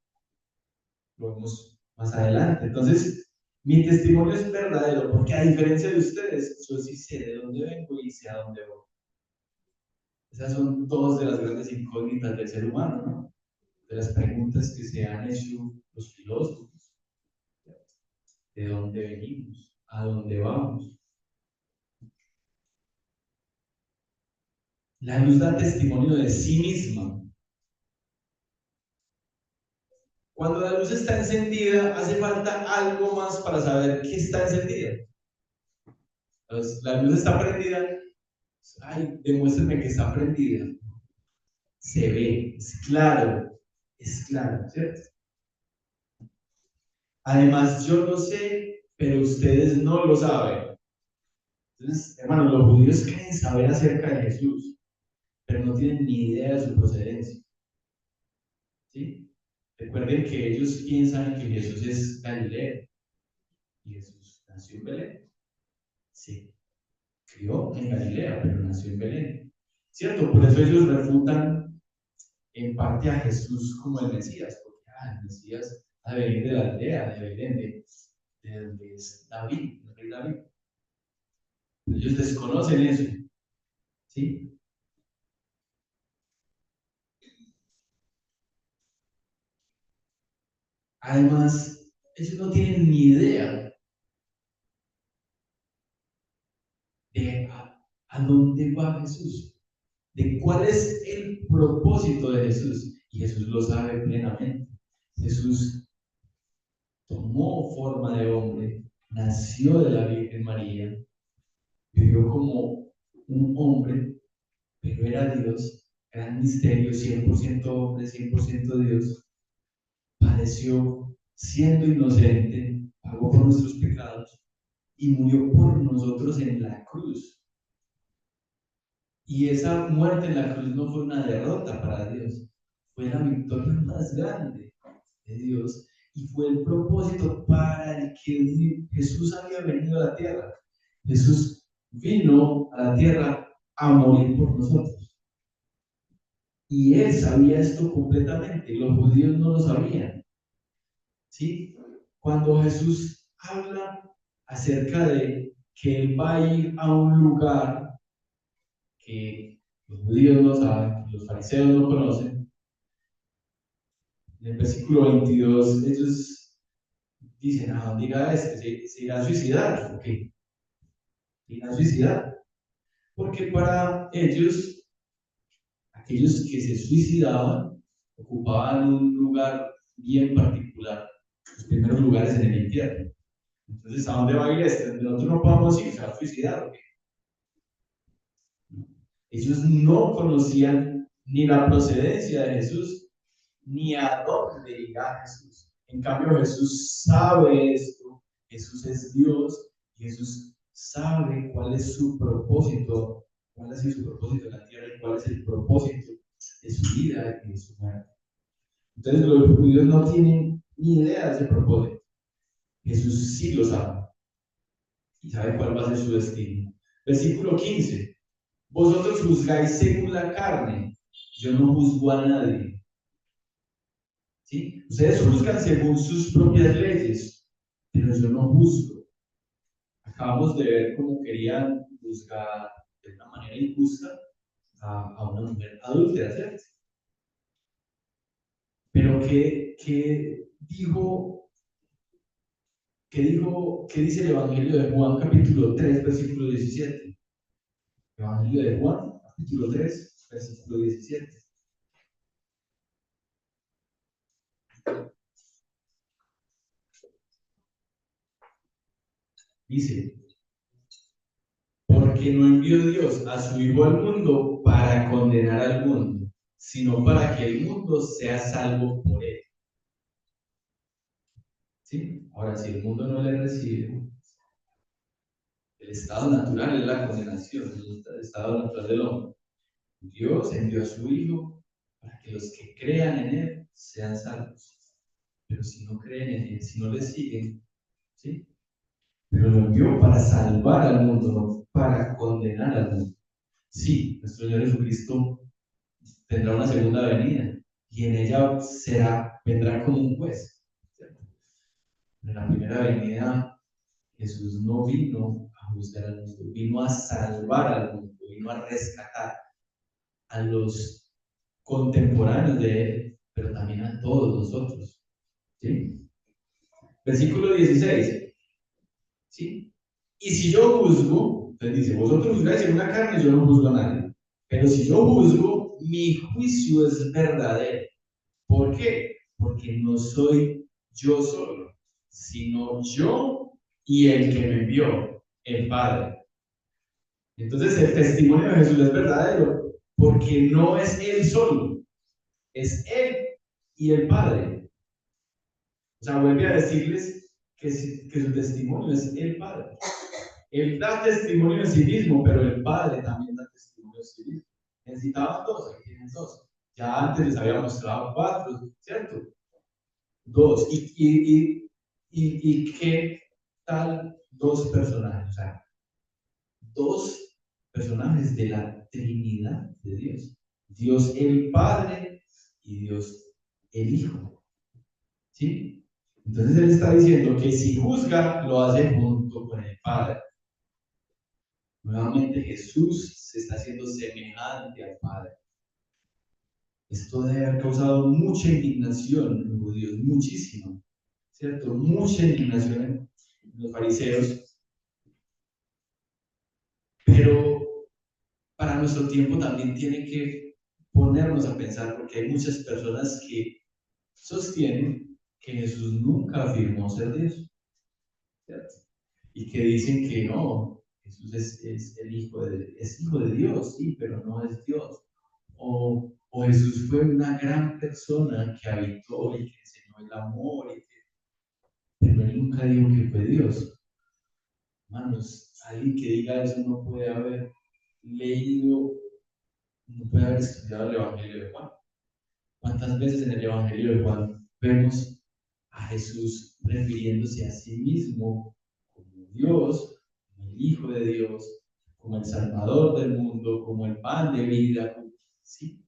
Lo vemos más adelante. Entonces, mi testimonio es verdadero porque a diferencia de ustedes, yo sí sé de dónde vengo y sé a dónde voy. Esas son dos de las grandes incógnitas del ser humano, ¿no? De las preguntas que se han hecho los filósofos. ¿De dónde venimos? ¿A dónde vamos? La luz da testimonio de sí misma. Cuando la luz está encendida, hace falta algo más para saber que está encendida. Entonces, la luz está prendida. Ay, demuéstrenme que está prendida. Se ve, es claro, ¿cierto? Además, yo lo sé, pero ustedes no lo saben. Entonces, hermanos, los judíos creen saber acerca de Jesús, pero no tienen ni idea de su procedencia. ¿Sí? Recuerden que ellos piensan que Jesús es Galileo y Jesús nació en Belén. Sí, crió en Galilea, pero nació en Belén. ¿Cierto? Por eso ellos refutan en parte a Jesús como el Mesías, porque el Mesías ha de venir de la aldea, de Belén, de donde es David, el rey David. Ellos desconocen eso, ¿sí? Además, ellos no tienen ni idea de a dónde va Jesús, de cuál es el propósito de Jesús. Y Jesús lo sabe plenamente. Jesús tomó forma de hombre, nació de la Virgen María, vivió como un hombre, pero era Dios, gran misterio, 100% hombre, 100% Dios, padeció siendo inocente, pagó por nuestros pecados y murió por nosotros en la cruz. Y esa muerte en la cruz no fue una derrota para Dios, fue la victoria más grande de Dios y fue el propósito para el que Jesús había venido a la tierra. Jesús vino a la tierra a morir por nosotros. Y él sabía esto completamente, los judíos no lo sabían. ¿Sí? Cuando Jesús habla acerca de que él va a ir a un lugar que los judíos no saben, que los fariseos no conocen, en el versículo 22 ellos dicen, ¿a dónde irá este? ¿Se irá a suicidar? ¿O qué? ¿Se irá a suicidar? Porque para ellos, aquellos que se suicidaban, ocupaban un lugar bien particular, los primeros lugares en el infierno. Entonces, ¿a dónde va a ir este? Nosotros no podemos ir, se va a suicidar. ¿O qué? Ellos no conocían ni la procedencia de Jesús, ni a dónde irá Jesús. En cambio, Jesús sabe esto, Jesús es Dios, y Jesús sabe cuál es su propósito, cuál es su propósito en la tierra y cuál es el propósito de su vida y de su muerte. Entonces, los judíos no tienen ni idea de ese propósito. Jesús sí lo sabe y sabe cuál va a ser su destino. Versículo 15. Vosotros juzgáis según la carne, yo no juzgo a nadie. ¿Sí? Ustedes juzgan según sus propias leyes, pero yo no juzgo. Acabamos de ver cómo querían juzgar de una manera injusta a una mujer adúltera, ¿cierto? Pero ¿qué dijo, qué dice el Evangelio de Juan, capítulo 3, versículo 17. Evangelio de Juan, capítulo 3, versículo 17. Dice, porque no envió Dios a su Hijo al mundo para condenar al mundo, sino para que el mundo sea salvo por él. ¿Sí? Ahora, si el mundo no le recibe, el estado natural es la condenación, el estado natural del hombre. Dios envió a su Hijo para que los que crean en Él sean salvos. Pero si no creen en Él, si no le siguen, ¿sí? Pero lo envió para salvar al mundo, no para condenar al mundo. Sí, nuestro Señor Jesucristo tendrá una segunda venida y en ella vendrá como un juez. ¿Cierto? En la primera venida Jesús no vino a juzgar al mundo, vino a salvar al mundo, vino a rescatar a los contemporáneos de él, pero también a todos nosotros. ¿Sí? Versículo 16. ¿Sí? Y si yo juzgo, entonces dice, vosotros juzgáis en una carne, yo no juzgo a nadie. Pero si yo juzgo, mi juicio es verdadero. ¿Por qué? Porque no soy yo solo, sino yo y el que me envió, el Padre. Entonces el testimonio de Jesús es verdadero, porque no es él solo, es él y el Padre. O sea, vuelve a decirles que su testimonio es el Padre. Él da testimonio de sí mismo, pero el Padre también da testimonio de sí mismo. Necesitaban dos, aquí tienen dos. Ya antes les había mostrado cuatro, ¿cierto? Dos. ¿Y qué tal dos personajes? O sea, dos personajes de la Trinidad de Dios. Dios el Padre y Dios el Hijo. ¿Sí? Entonces él está diciendo que si juzga, lo hace junto con el Padre. Nuevamente Jesús se está haciendo semejante al Padre. Esto debe haber causado mucha indignación en los judíos, muchísima, ¿cierto? Mucha indignación en los fariseos, pero para nuestro tiempo también tiene que ponernos a pensar, porque hay muchas personas que sostienen que Jesús nunca afirmó ser Dios, ¿cierto? Y que dicen que no, Jesús es el es hijo de Dios, sí, pero no es Dios. O Jesús fue una gran persona que habitó y que enseñó el amor, pero él nunca dijo que fue Dios. Hermanos, alguien que diga eso no puede haber leído, no puede haber estudiado el Evangelio de Juan. ¿Cuántas veces en el Evangelio de Juan vemos a Jesús refiriéndose a sí mismo como Dios, como el Hijo de Dios, como el Salvador del mundo, como el pan de vida? ¿Sí?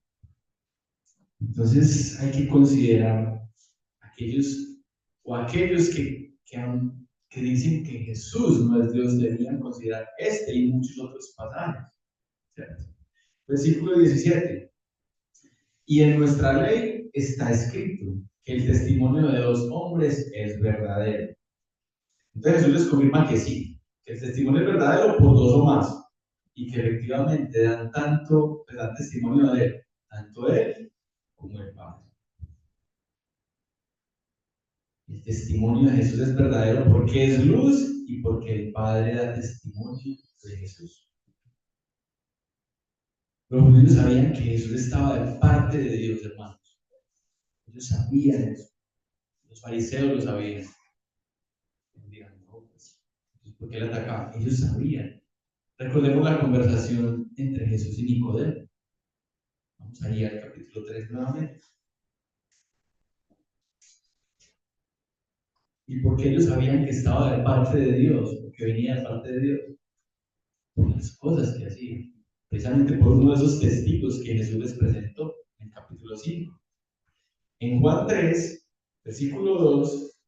Entonces hay que considerar aquellos aquellos que dicen que Jesús no es Dios, deberían considerar este y muchos otros pasajes. ¿Cierto? Versículo 17. Y en nuestra ley está escrito que el testimonio de dos hombres es verdadero. Entonces Jesús les confirma que sí, que el testimonio es verdadero por dos o más, y que efectivamente dan testimonio de él, tanto él como el Padre. El testimonio de Jesús es verdadero porque es luz y porque el Padre da testimonio de Jesús. Los judíos sabían que Jesús estaba de parte de Dios, hermanos. Ellos sabían eso. Los fariseos lo sabían. Digan, no, pues, ¿por qué le atacaban? Ellos sabían. Recordemos la conversación entre Jesús y Nicodemo. Vamos a ir al capítulo 3 nuevamente. ¿Y por qué ellos sabían que estaba de parte de Dios? Porque venía de parte de Dios. Por las cosas que hacía. Precisamente por uno de esos testigos que Jesús les presentó en el capítulo 5. En Juan 3, versículo 2,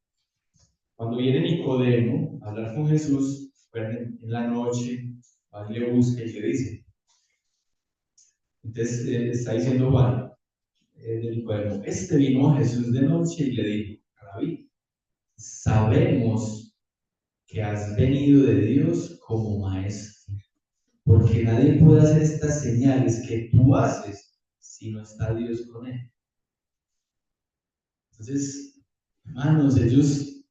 cuando viene Nicodemo a hablar con Jesús, en la noche, va y le busca y le dice. Entonces está diciendo Juan, de Nicodemo, este vino a Jesús de noche y le dijo, sabemos que has venido de Dios como maestro, porque nadie puede hacer estas señales que tú haces si no está Dios con él. Entonces, hermanos, ellos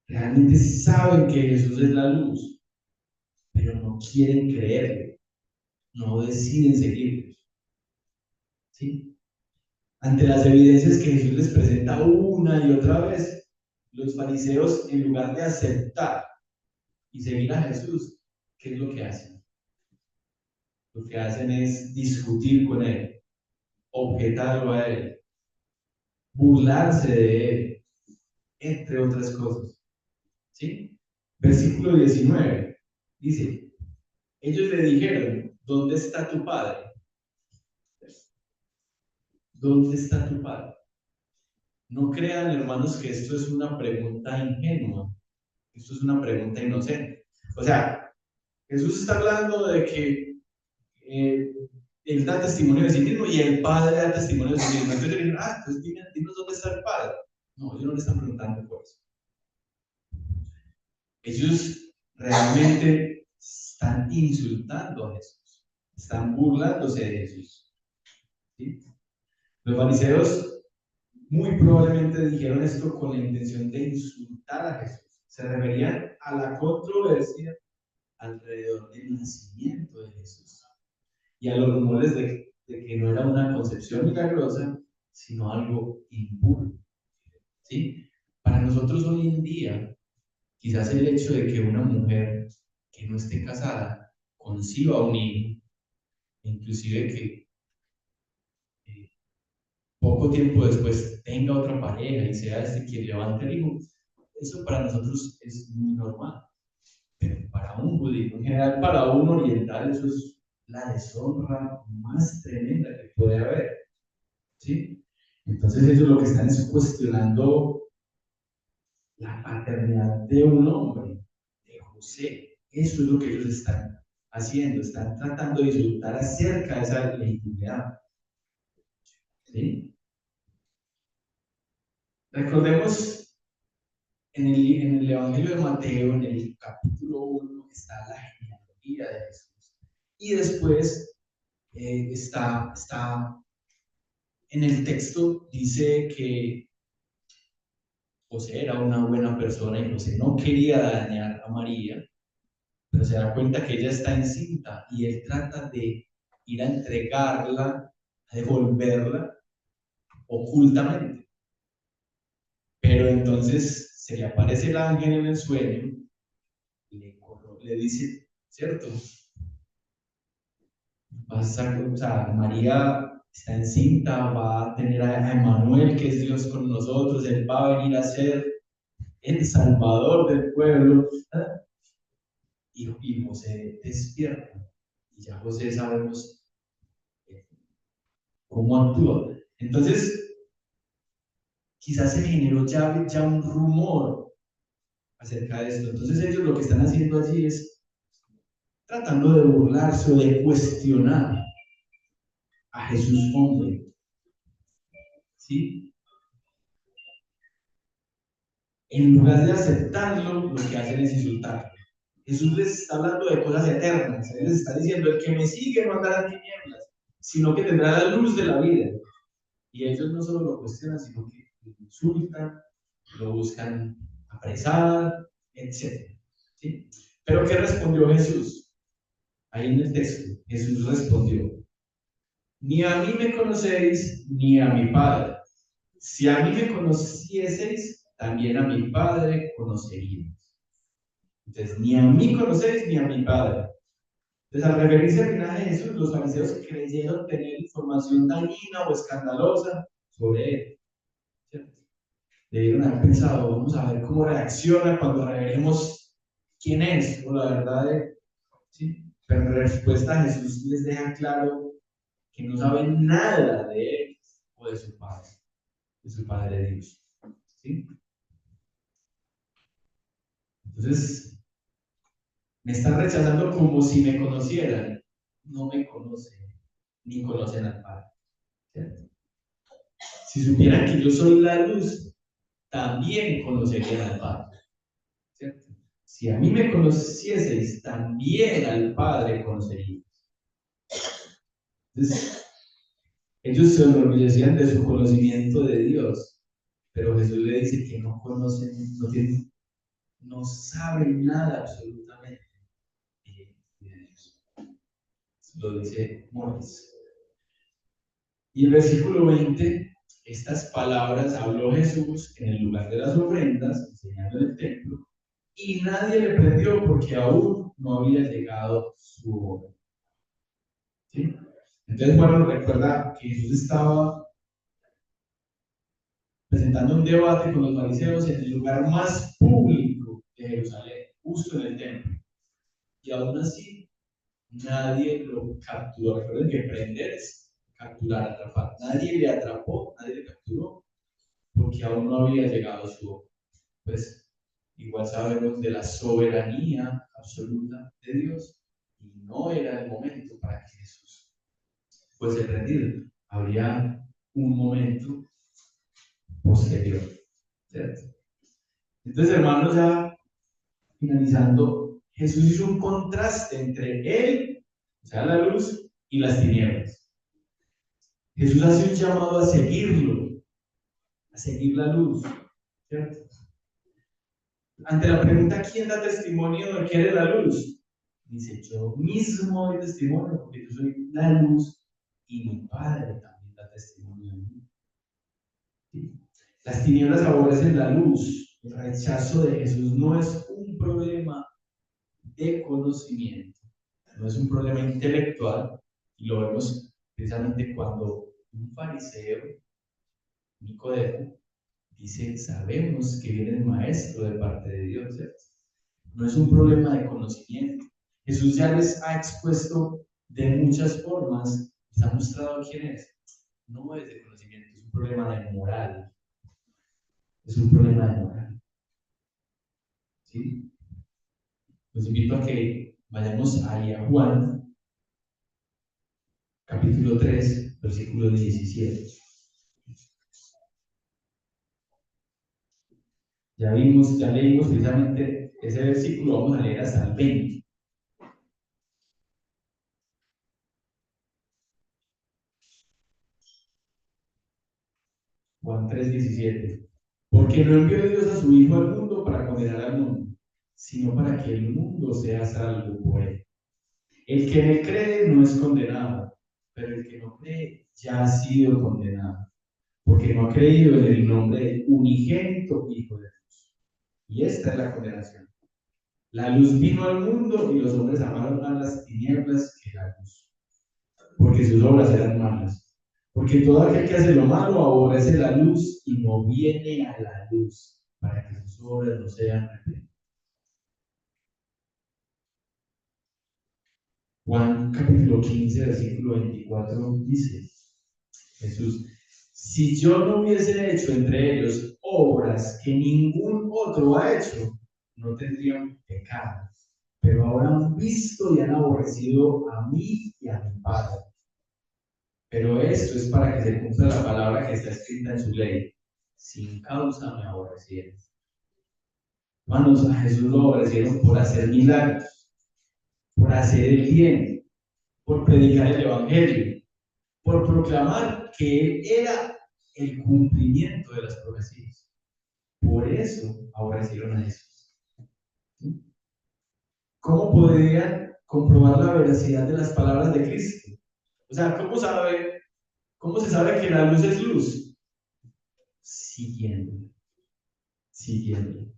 realmente saben que Jesús es la luz, pero no quieren creerlo, no deciden seguirlo. ¿Sí? Ante las evidencias que Jesús les presenta una y otra vez, los fariseos, en lugar de aceptar y seguir a Jesús, ¿qué es lo que hacen? Lo que hacen es discutir con él, objetarlo a él, burlarse de él, entre otras cosas. ¿Sí? Versículo 19 dice, ellos le dijeron, ¿dónde está tu padre? ¿Dónde está tu padre? No crean, hermanos, que esto es una pregunta ingenua, esto es una pregunta inocente. O sea, Jesús está hablando de que eh, él da testimonio de sí mismo y el Padre da testimonio de sí mismo. Entonces le dicen, entonces dinos dónde está el Padre. No, ellos no le están preguntando por eso. Ellos realmente están insultando a Jesús, están burlándose de Jesús. ¿Sí? Los fariseos muy probablemente dijeron esto con la intención de insultar a Jesús. Se referían a la controversia alrededor del nacimiento de Jesús y a los rumores de que no era una concepción milagrosa, sino algo impuro. ¿Sí? Para nosotros hoy en día, quizás el hecho de que una mujer que no esté casada conciba un hijo, inclusive que poco tiempo después tenga otra pareja y sea este quien levante el hijo, eso para nosotros es muy normal. Pero para un judío, en general para un oriental, eso es la deshonra más tremenda que puede haber. ¿Sí? Entonces ellos lo que están es cuestionando la paternidad de un hombre, de José. Eso es lo que ellos están haciendo, están tratando de disfrutar acerca de esa legitimidad. ¿Sí? Recordemos en el Evangelio de Mateo, en el capítulo 1, está la genealogía de Jesús. Y después está en el texto, dice que José era una buena persona y José no quería dañar a María, pero se da cuenta que ella está encinta y él trata de ir a entregarla, a devolverla ocultamente. Pero entonces se le aparece el ángel en el sueño y le dice, ¿cierto? O sea, María está encinta, va a tener a Emmanuel, que es Dios con nosotros, él va a venir a ser el salvador del pueblo. Y José despierta. Y ya José sabemos cómo actúa. Entonces, quizás se generó ya un rumor acerca de esto. Entonces ellos lo que están haciendo allí es tratando de burlarse o de cuestionar a Jesús hombre. ¿Sí? En lugar de aceptarlo, lo que hacen es insultarlo. Jesús les está hablando de cosas eternas. Él les está diciendo, el que me sigue no andará en tinieblas, sino que tendrá la luz de la vida. Y ellos no solo lo cuestionan, sino que lo insultan, lo buscan apresar, etc. ¿Sí? Pero ¿qué respondió Jesús? Ahí en el texto, Jesús respondió, ni a mí me conocéis, ni a mi Padre. Si a mí me conocieseis, también a mi Padre conoceríais. Entonces, ni a mí conocéis, ni a mi Padre. Entonces, al referirse al linaje de Jesús, los fariseos creyeron tener información dañina o escandalosa sobre él. ¿Cierto? Debieron haber pensado, vamos a ver cómo reacciona cuando revelemos quién es, o la verdad de, ¿sí? Pero en respuesta Jesús les deja claro que no saben nada de él o de su Padre Dios. ¿Sí? Entonces, me están rechazando como si me conocieran. No me conocen, ni conocen al Padre. ¿Cierto? Si supieran que yo soy la luz, también conocerían al Padre. ¿Cierto? Si a mí me conocieseis, también al Padre conoceríais. Entonces, ellos se enorgullecían de su conocimiento de Dios, pero Jesús le dice que no conocen, no saben nada absolutamente de Dios. Lo dice Morris. Y el versículo 20, estas palabras habló Jesús en el lugar de las ofrendas, enseñando en el templo, y nadie le prendió porque aún no había llegado su hora. ¿Sí? Entonces, bueno, recuerda que Jesús estaba presentando un debate con los fariseos en el lugar más público de Jerusalén, justo en el templo. Y aún así, nadie lo capturó. Recuerden que prender es capturar, atrapar. Nadie le atrapó, nadie le capturó, porque aún no había llegado su hora. Pues igual sabemos de la soberanía absoluta de Dios, y no era el momento para que Jesús fuese prendido. Habría un momento posterior, ¿cierto? Entonces, hermanos, ya finalizando, Jesús hizo un contraste entre él, o sea, la luz, y las tinieblas. Jesús hace un llamado a seguirlo, a seguir la luz, ¿cierto? Ante la pregunta, ¿quién da testimonio de que eres la luz? Dice, yo mismo doy testimonio porque yo soy la luz y mi Padre también da testimonio de mí. ¿Sí? Las tinieblas aborrecen la luz. El rechazo de Jesús no es un problema de conocimiento, no es un problema intelectual, y lo vemos precisamente cuando un fariseo, Nicodemo, dice, sabemos que viene el maestro de parte de Dios, ¿cierto? No es un problema de conocimiento. Jesús ya les ha expuesto de muchas formas, les ha mostrado quién es. No es de conocimiento, es un problema de moral. Es un problema de moral. ¿Sí? Los invito a que vayamos ahí a Juan, capítulo 3, versículo 17. Ya vimos, ya leímos precisamente ese versículo, vamos a leer hasta el 20. Juan 3, 17. Porque no envió Dios a su Hijo al mundo para condenar al mundo, sino para que el mundo sea salvo por él. El que me cree no es condenado, pero el que no cree ya ha sido condenado, porque no ha creído en el nombre del unigénito Hijo de Dios. Y esta es la condenación. La luz vino al mundo y los hombres amaron más las tinieblas que la luz, porque sus obras eran malas. Porque todo aquel que hace lo malo aborrece la luz y no viene a la luz, para que sus obras no sean repetidas. Juan capítulo 15, versículo 24 dice, Jesús, si yo no hubiese hecho entre ellos obras que ningún otro ha hecho, no tendrían pecado. Pero ahora han visto y han aborrecido a mí y a mi Padre. Pero esto es para que se cumpla la palabra que está escrita en su ley. Sin causa me aborrecieron. Hermanos, a Jesús lo aborrecieron por hacer milagros, por hacer el bien, por predicar el evangelio, por proclamar que Él era el cumplimiento de las profecías. Por eso aborrecieron a Jesús. ¿Sí? ¿Cómo podrían comprobar la veracidad de las palabras de Cristo? O sea, cómo se sabe que la luz es luz? Siguiendo, siguiendo.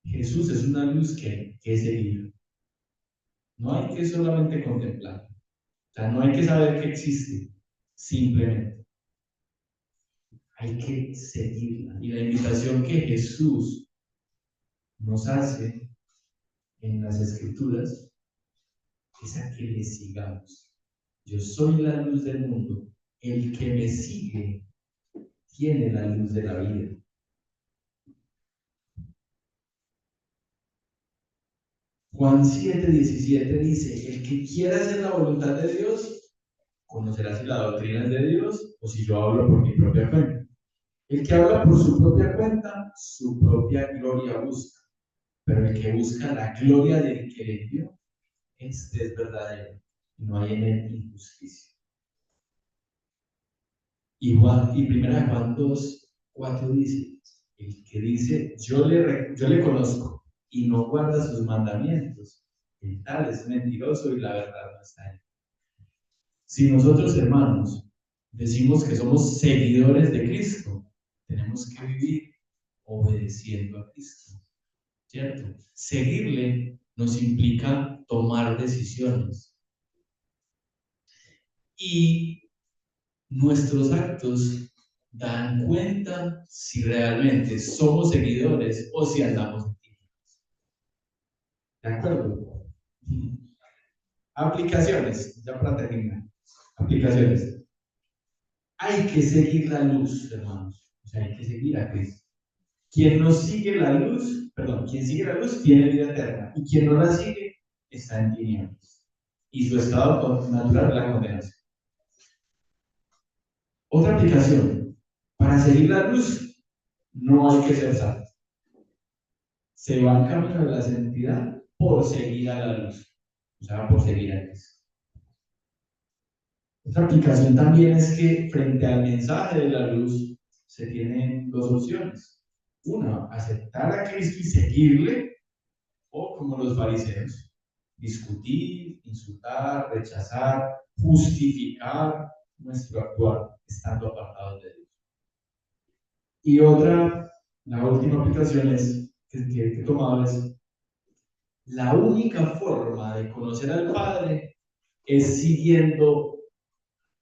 Jesús es una luz que seguir. No hay que solamente contemplar. O sea, no hay que saber que existe. Simplemente hay que seguirla. Y la invitación que Jesús nos hace en las Escrituras es a que le sigamos. Yo soy la luz del mundo. El que me sigue tiene la luz de la vida. Juan 7:17 dice, el que quiera hacer la voluntad de Dios, conocerá si la doctrina es de Dios o si yo hablo por mi propia cuenta. El que habla por su propia cuenta, su propia gloria busca, pero el que busca la gloria del que le dio, este es verdadero, y no hay en él injusticia. Y primera Juan 2, 4 dice, el que dice, yo le conozco, y no guarda sus mandamientos, el tal es mentiroso y la verdad no está en él. Si nosotros, hermanos, decimos que somos seguidores de Cristo, tenemos que vivir obedeciendo a Cristo, ¿cierto? Seguirle nos implica tomar decisiones. Y nuestros actos dan cuenta si realmente somos seguidores o si andamos en tinieblas. ¿De acuerdo? Aplicaciones, ya para terminar. Aplicaciones. Hay que seguir la luz, hermanos. O sea, hay que seguir a Cristo. Quien no sigue la luz, perdón, quien sigue la luz tiene vida eterna. Y quien no la sigue está en tinieblas. Y su estado natural es la condenación. Otra aplicación. Para seguir la luz no hay que ser santo. Se va en camino de la santidad por seguir a la luz. O sea, por seguir a Cristo. Otra aplicación también es que frente al mensaje de la luz se tienen dos opciones. Una, aceptar a Cristo y seguirle, o como los fariseos, discutir, insultar, rechazar, justificar nuestro actuar estando apartados de Dios. Y otra, la última aplicación es, que he tomado es, la única forma de conocer al Padre es siguiendo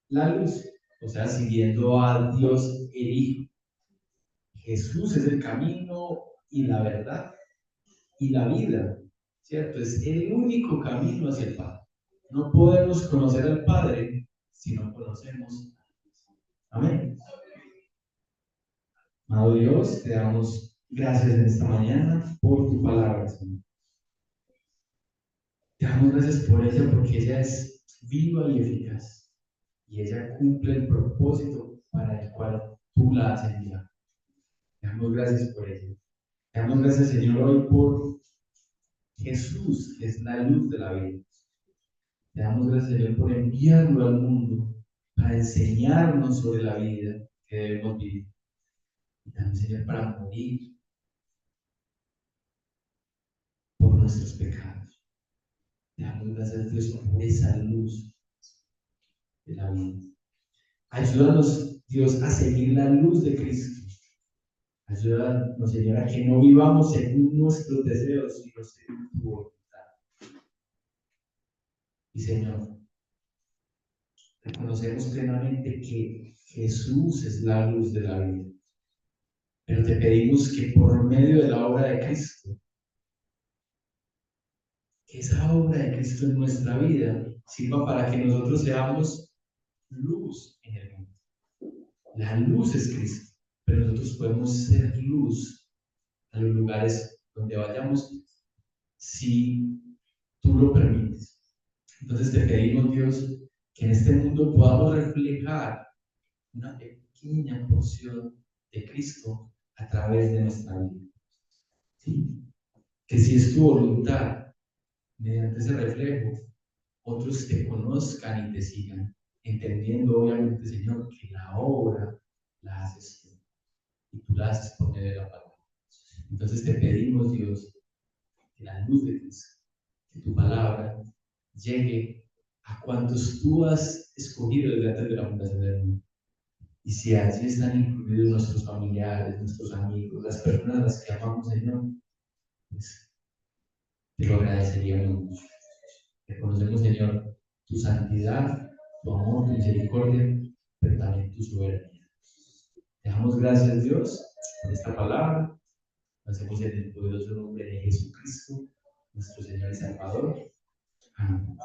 la luz, o sea, siguiendo a Dios el Hijo. Jesús es el camino y la verdad y la vida, ¿cierto? Es el único camino hacia el Padre. No podemos conocer al Padre si no conocemos a Dios. Amén. Amado Dios, te damos gracias en esta mañana por tu palabra, Señor. Te damos gracias por ella porque ella es viva y eficaz y ella cumple el propósito para el cual tú la has enviado. Te damos gracias por ella. Te damos gracias, Señor, hoy por Jesús, que es la luz de la vida. Te damos gracias, Señor, por enviarlo al mundo para enseñarnos sobre la vida que debemos vivir. Y también, Señor, para morir por nuestros pecados. Te damos gracias, Dios, por esa luz de la vida. Ayúdanos, Dios, a seguir la luz de Cristo. Ayúdanos, Señor, a que no vivamos según nuestros deseos, sino según tu voluntad. Y, Señor, reconocemos plenamente que Jesús es la luz de la vida. Pero te pedimos que por medio de la obra de Cristo, que esa obra de Cristo en nuestra vida sirva para que nosotros seamos luz en el mundo. La luz es Cristo, pero nosotros podemos ser luz a los lugares donde vayamos si tú lo permites. Entonces te pedimos, Dios, que en este mundo podamos reflejar una pequeña porción de Cristo a través de nuestra vida. ¿Sí? Que si es tu voluntad, mediante ese reflejo, otros te conozcan y te sigan, entendiendo obviamente, Señor, que la obra la haces tú y tú la haces por medio de la palabra. Entonces te pedimos, Dios, que la luz de Cristo, que tu palabra llegue a cuantos tú has escogido desde antes de la fundación del mundo. Y si allí están incluidos nuestros familiares, nuestros amigos, las personas a las que amamos, Señor, pues te lo agradeceríamos mucho. Reconocemos, Señor, tu santidad, tu amor, tu misericordia, pero también tu soberanía. Te damos gracias, Dios, por esta palabra. Lo hacemos en el poderoso nombre de Jesucristo, nuestro Señor y Salvador. Amén.